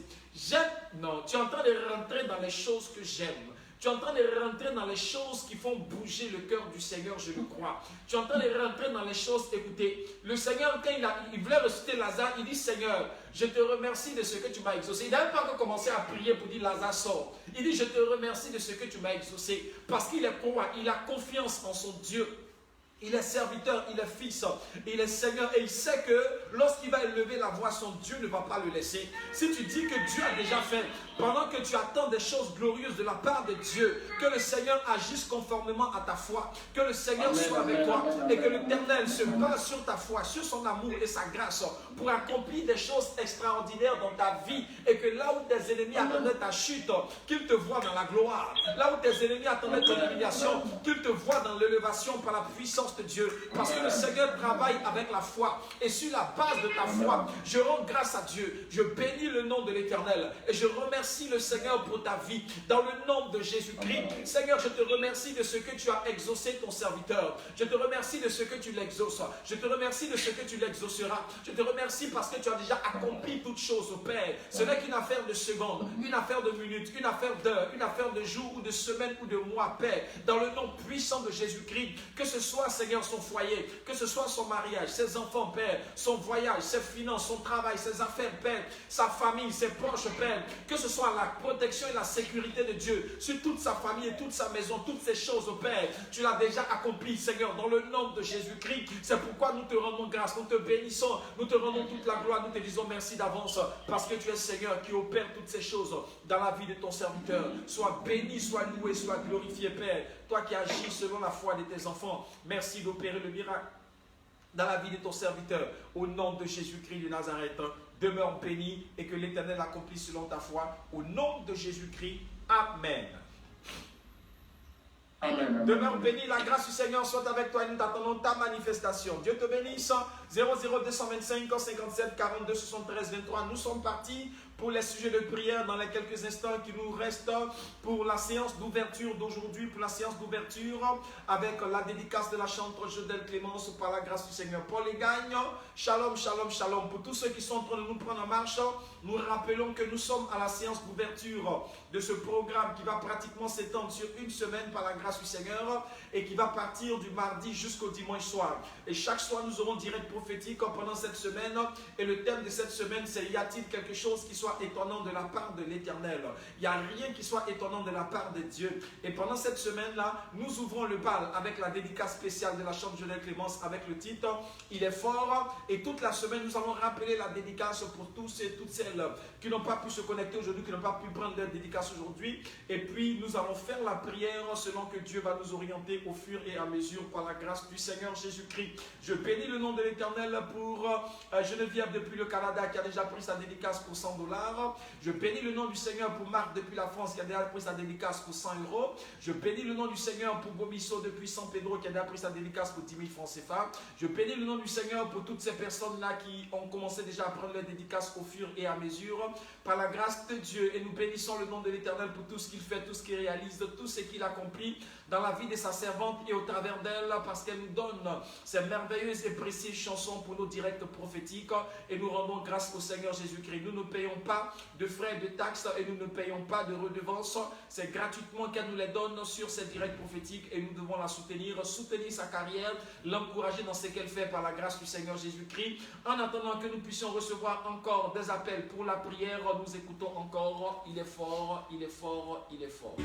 Non, tu es en train de rentrer dans les choses que j'aime. Tu es en train de rentrer dans les choses qui font bouger le cœur du Seigneur, je le crois. Tu es en train de rentrer dans les choses, écoutez, le Seigneur, quand il voulait ressusciter Lazare, il dit, Seigneur, je te remercie de ce que tu m'as exaucé. Il n'avait pas encore commencé à prier pour dire, Lazare sort. Il dit, je te remercie de ce que tu m'as exaucé. Parce qu'il est quoi? Il a confiance en son Dieu. Il est serviteur, il est fils, il est Seigneur et il sait que lorsqu'il va élever la voix, son Dieu ne va pas le laisser. Si tu dis que Dieu a déjà fait, pendant que tu attends des choses glorieuses de la part de Dieu, que le Seigneur agisse conformément à ta foi, que le Seigneur soit avec toi et que l'Éternel se base sur ta foi, sur son amour et sa grâce pour accomplir des choses extraordinaires dans ta vie et que là où tes ennemis attendaient ta chute, qu'ils te voient dans la gloire. Là où tes ennemis attendaient ton humiliation, qu'ils te voient dans l'élévation par la puissance de Dieu, parce que le Seigneur travaille avec la foi et sur la base de ta foi, je rends grâce à Dieu, je bénis le nom de l'Éternel et je remercie le Seigneur pour ta vie dans le nom de Jésus-Christ. Seigneur, je te remercie de ce que tu as exaucé ton serviteur, je te remercie de ce que tu l'exauces, je te remercie de ce que tu l'exauceras, je te remercie parce que tu as déjà accompli toutes choses au Père. Ce n'est qu'une affaire de secondes, une affaire de minutes, une affaire d'heures, une affaire de jours ou de semaines ou de mois, Père, dans le nom puissant de Jésus-Christ, que ce soit Seigneur son foyer, que ce soit son mariage, ses enfants, Père, son voyage, ses finances, son travail, ses affaires, Père, sa famille, ses proches, Père, que ce soit la protection et la sécurité de Dieu sur toute sa famille et toute sa maison, toutes ces choses, Père, tu l'as déjà accompli, Seigneur, dans le nom de Jésus-Christ. C'est pourquoi nous te rendons grâce, nous te bénissons, nous te rendons toute la gloire, nous te disons merci d'avance, parce que tu es Seigneur qui opère toutes ces choses dans la vie de ton serviteur. Sois béni, sois loué, sois glorifié, Père, toi qui agis selon la foi de tes enfants. Merci d'opérer le miracle dans la vie de ton serviteur. Au nom de Jésus-Christ de Nazareth, demeure béni et que l'Éternel accomplisse selon ta foi. Au nom de Jésus-Christ, Amen. Amen. Demeure béni, la grâce du Seigneur soit avec toi et nous t'attendons ta manifestation. Dieu te bénisse. 00225 57 42 73 23. Nous sommes partis pour les sujets de prière dans les quelques instants qui nous restent pour la séance d'ouverture d'aujourd'hui, pour la séance d'ouverture avec la dédicace de la chanteuse Jodelle Clémence par la grâce du Seigneur. Paul et Gagne, shalom, shalom, shalom. Pour tous ceux qui sont en train de nous prendre en marche, nous rappelons que nous sommes à la séance d'ouverture de ce programme qui va pratiquement s'étendre sur une semaine par la grâce du Seigneur et qui va partir du mardi jusqu'au dimanche soir. Et chaque soir, nous aurons direct prophétique pendant cette semaine. Et le thème de cette semaine, c'est: y a-t-il quelque chose qui soit étonnant de la part de l'Éternel? Il n'y a rien qui soit étonnant de la part de Dieu. Et pendant cette semaine-là, nous ouvrons le bal avec la dédicace spéciale de la chanteuse Jodelle Clémence avec le titre « Il est fort ». Et toute la semaine, nous allons rappeler la dédicace pour tous et toutes celles qui n'ont pas pu se connecter aujourd'hui, qui n'ont pas pu prendre leur dédicace aujourd'hui. Et puis, nous allons faire la prière selon que Dieu va nous orienter au fur et à mesure par la grâce du Seigneur Jésus-Christ. Je bénis le nom de l'Éternel pour Geneviève depuis le Canada qui a déjà pris sa dédicace pour $100. Je bénis le nom du Seigneur pour Marc depuis la France qui a déjà pris sa dédicace pour 100 €. Je bénis le nom du Seigneur pour Bomisso depuis San Pedro qui a déjà pris sa dédicace pour 10 000 francs CFA. Je bénis le nom du Seigneur pour toutes ces personnes-là qui ont commencé déjà à prendre leur dédicace au fur et à mesure par la grâce de Dieu. Et nous bénissons le nom de l'Éternel pour tout ce qu'il fait, tout ce qu'il réalise, tout ce qu'il accomplit dans la vie de sa servante et au travers d'elle, parce qu'elle nous donne ces merveilleuses et précieuses chansons pour nos directs prophétiques. Et nous rendons grâce au Seigneur Jésus-Christ. Nous ne payons pas de frais, de taxes et nous ne payons pas de redevances. C'est gratuitement qu'elle nous les donne sur ces directs prophétiques et nous devons la soutenir sa carrière, l'encourager dans ce qu'elle fait par la grâce du Seigneur Jésus-Christ. En attendant que nous puissions recevoir encore des appels pour la prière, nous écoutons encore « Il est fort, il est fort, il est fort ».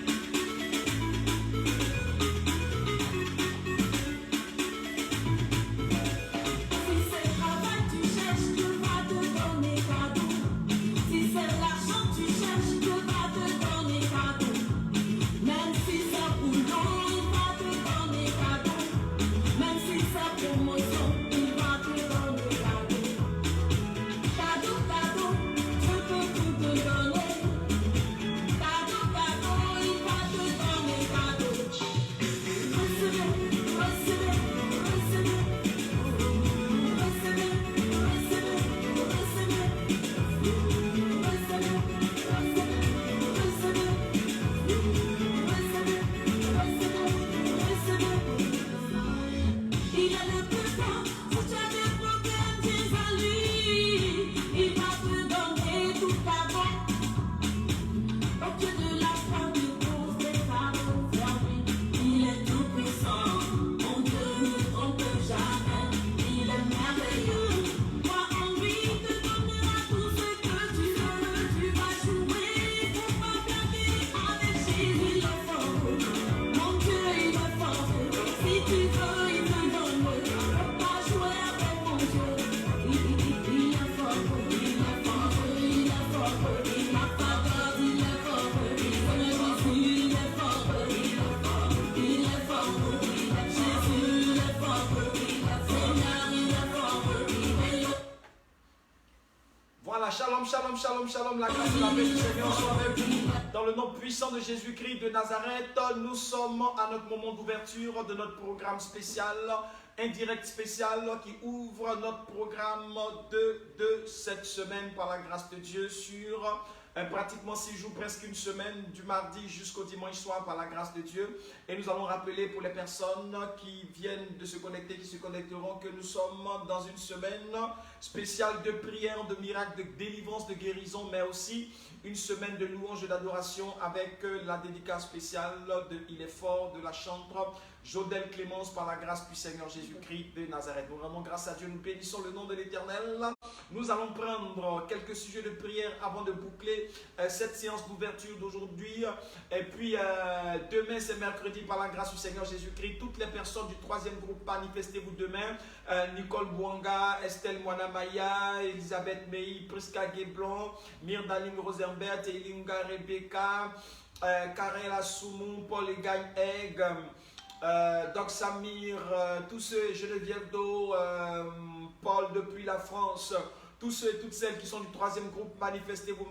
Shalom, shalom, shalom, shalom, la grâce et la paix du Seigneur soit avec vous. Dans le nom puissant de Jésus-Christ de Nazareth, nous sommes à notre moment d'ouverture de notre programme spécial, indirect spécial, qui ouvre notre programme de cette semaine par la grâce de Dieu sur pratiquement 6 jours, presque une semaine, du mardi jusqu'au dimanche soir par la grâce de Dieu. Et nous allons rappeler pour les personnes qui viennent de se connecter, qui se connecteront, que nous sommes dans une semaine spéciale de prière, de miracles, de délivrance, de guérison, mais aussi une semaine de louange et d'adoration avec la dédicace spéciale de « Il est fort » de la chanteuse Jodelle Clémence par la grâce du Seigneur Jésus-Christ de Nazareth. Nous rendons grâce à Dieu, nous bénissons le nom de l'Éternel. Nous allons prendre quelques sujets de prière avant de boucler cette séance d'ouverture d'aujourd'hui. Et puis demain, c'est mercredi par la grâce du Seigneur Jésus-Christ. Toutes les personnes du 3e groupe, manifestez-vous demain. Nicole Bouanga, Estelle Mwanamaya, Elisabeth Mei, Priska Guéblon, Myrdaling Rosenberg, Elinga Rebecca, Karela Soumou, Paul Egagne Egg, Doc Samir, tous ceux, Geneviève Do, Paul depuis la France, tous ceux et toutes celles qui sont du 3e groupe, manifestez-vous,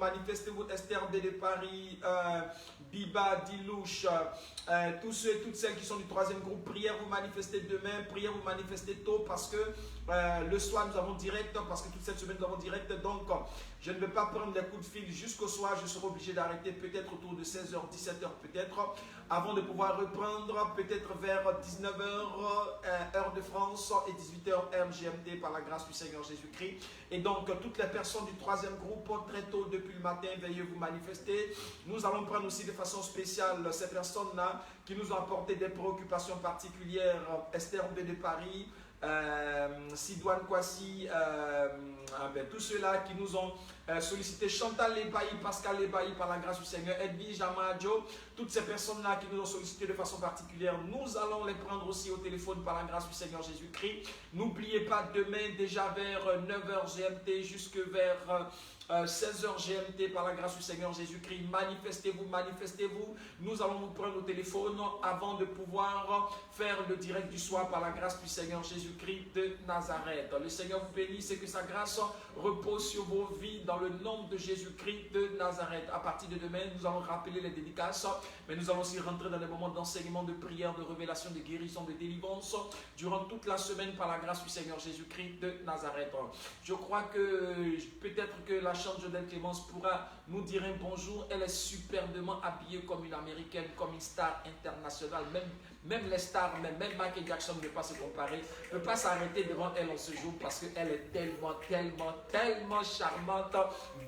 Esther D de Paris, Biba, Dilouche, tous ceux et toutes celles qui sont du troisième groupe, prière, vous manifestez demain, prière, vous manifestez tôt parce que le soir nous avons direct, parce que toute cette semaine nous avons direct, donc je ne vais pas prendre les coups de fil jusqu'au soir, je serai obligé d'arrêter peut-être autour de 16h, 17h peut-être, avant de pouvoir reprendre peut-être vers 19h heure de France et 18h heure GMT par la grâce du Seigneur Jésus-Christ. Et donc toutes les personnes du troisième groupe, très tôt depuis le matin, veuillez vous manifester. Nous allons prendre aussi de façon spéciale ces personnes-là qui nous ont apporté des préoccupations particulières. Esther B de Paris, Sidouane Kwasi, tous ceux-là qui nous ont sollicité, Chantal Lebaï, Pascal Lebaï par la grâce du Seigneur, Edwige Amadjo, toutes ces personnes-là qui nous ont sollicité de façon particulière, nous allons les prendre aussi au téléphone par la grâce du Seigneur Jésus-Christ. N'oubliez pas, demain déjà vers 9h GMT jusque vers 16h GMT par la grâce du Seigneur Jésus-Christ, manifestez-vous, manifestez-vous. Nous allons vous prendre au téléphone avant de pouvoir faire le direct du soir par la grâce du Seigneur Jésus-Christ de Nazareth. Le Seigneur vous bénisse et que sa grâce repose sur vos vies dans le nom de Jésus-Christ de Nazareth. À partir de demain, nous allons rappeler les dédicaces, mais nous allons aussi rentrer dans des moments d'enseignement, de prière, de révélation, de guérison, de délivrance durant toute la semaine par la grâce du Seigneur Jésus-Christ de Nazareth. Je crois que peut-être que la chante Jodelle Clémence pourra nous dire un bonjour. Elle est superbement habillée comme une américaine, comme une star internationale. Même les stars, même Michael Jackson ne peut pas se comparer, ne peut pas s'arrêter devant elle en ce jour parce qu'elle est tellement charmante,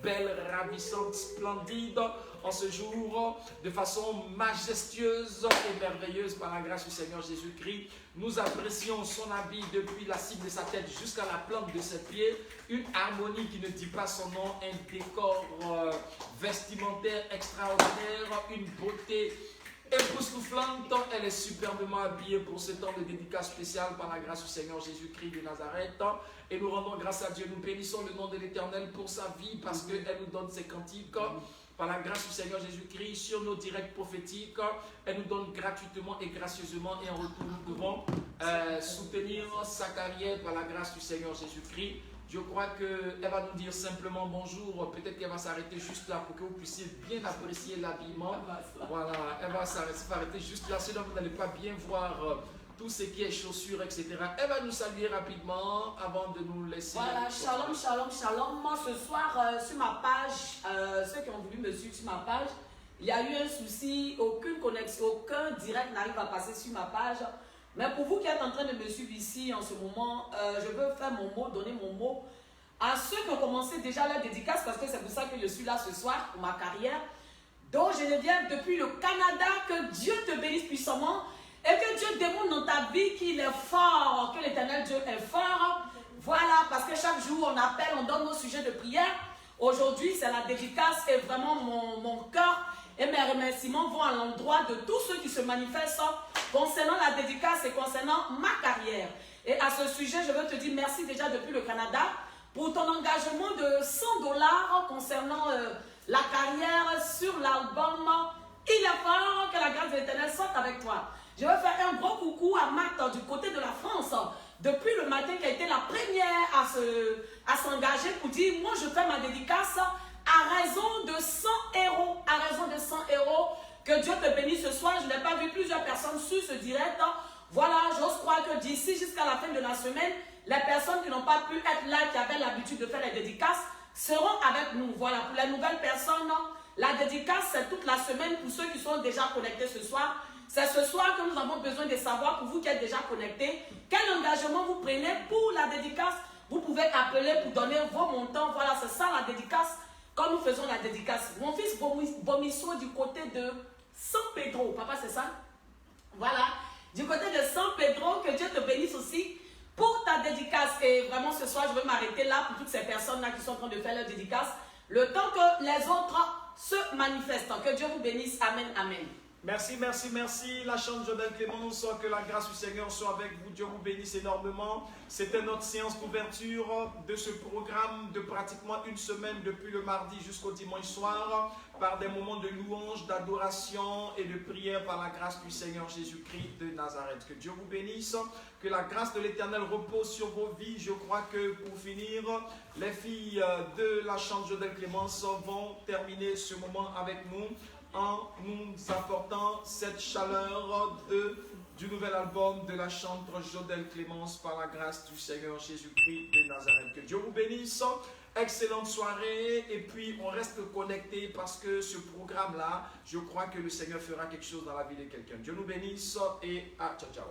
belle, ravissante, splendide en ce jour, de façon majestueuse et merveilleuse par la grâce du Seigneur Jésus-Christ. Nous apprécions son habit depuis la cime de sa tête jusqu'à la plante de ses pieds, une harmonie qui ne dit pas son nom, un décor vestimentaire extraordinaire, une beauté époustouflante. Elle est superbement habillée pour ce temps de dédicace spéciale par la grâce du Seigneur Jésus-Christ de Nazareth. Et nous rendons grâce à Dieu, nous bénissons le nom de l'Éternel pour sa vie parce qu'elle nous donne ses cantiques. Par la grâce du Seigneur Jésus-Christ, sur nos directs prophétiques, elle nous donne gratuitement et gracieusement, et en retour nous devons soutenir sa carrière par la grâce du Seigneur Jésus-Christ. Je crois qu'elle va nous dire simplement bonjour, peut-être qu'elle va s'arrêter juste là pour que vous puissiez bien apprécier l'habillement. Voilà, elle va s'arrêter juste là, sinon vous n'allez pas bien voir tout ce qui est chaussures, etc. Elle va nous saluer rapidement avant de nous laisser. Voilà, shalom, shalom, shalom. Moi, ce soir, sur ma page, ceux qui ont voulu me suivre sur ma page, il y a eu un souci, aucune connexion, aucun direct n'arrive à passer sur ma page. Mais pour vous qui êtes en train de me suivre ici en ce moment, je veux faire mon mot, donner mon mot à ceux qui ont commencé déjà leur dédicace, parce que c'est pour ça que je suis là ce soir, pour ma carrière. Donc, je viens depuis le Canada, que Dieu te bénisse puissamment. Et que Dieu démontre dans ta vie qu'il est fort, que l'Éternel Dieu est fort. Voilà, parce que chaque jour on appelle, on donne nos sujets de prière. Aujourd'hui, c'est la dédicace et vraiment mon cœur et mes remerciements vont à l'endroit de tous ceux qui se manifestent concernant la dédicace et concernant ma carrière. Et à ce sujet, je veux te dire merci déjà depuis le Canada pour ton engagement de $100 concernant la carrière sur l'album Il est fort, que la grâce de l'Éternel sorte avec toi. Je veux faire un gros coucou à Marthe du côté de la France, depuis le matin qui a été la première à s'engager pour dire, moi je fais ma dédicace à raison de 100 €, à raison de 100 €, que Dieu te bénisse ce soir. Je n'ai pas vu plusieurs personnes sur ce direct. Voilà, j'ose croire que d'ici jusqu'à la fin de la semaine, les personnes qui n'ont pas pu être là, qui avaient l'habitude de faire les dédicaces, seront avec nous. Voilà, pour les nouvelles personnes, la dédicace c'est toute la semaine pour ceux qui sont déjà connectés ce soir. C'est ce soir que nous avons besoin de savoir, pour vous qui êtes déjà connectés, quel engagement vous prenez pour la dédicace. Vous pouvez appeler pour donner vos montants. Voilà, c'est ça la dédicace, quand nous faisons la dédicace. Mon fils Bomisso du côté de San Pedro. Papa, c'est ça? Voilà, du côté de San Pedro, que Dieu te bénisse aussi pour ta dédicace. Et vraiment, ce soir, je vais m'arrêter là pour toutes ces personnes-là qui sont en train de faire leur dédicace. Le temps que les autres se manifestent. Que Dieu vous bénisse. Amen, amen. Merci, merci, merci. La chante Jodelle Clémence, que la grâce du Seigneur soit avec vous. Dieu vous bénisse énormément. C'était notre séance d'ouverture de ce programme de pratiquement une semaine depuis le mardi jusqu'au dimanche soir. par des moments de louange, d'adoration et de prière par la grâce du Seigneur Jésus-Christ de Nazareth. Que Dieu vous bénisse, que la grâce de l'Éternel repose sur vos vies. Je crois que pour finir, les filles de la chante Jodel Clémence vont terminer ce moment avec nous en nous apportant cette chaleur du nouvel album de la chantre Jodel Clémence par la grâce du Seigneur Jésus-Christ de Nazareth. Que Dieu vous bénisse. Excellente soirée et puis on reste connecté parce que ce programme-là, je crois que le Seigneur fera quelque chose dans la vie de quelqu'un. Dieu nous bénisse et ciao ciao.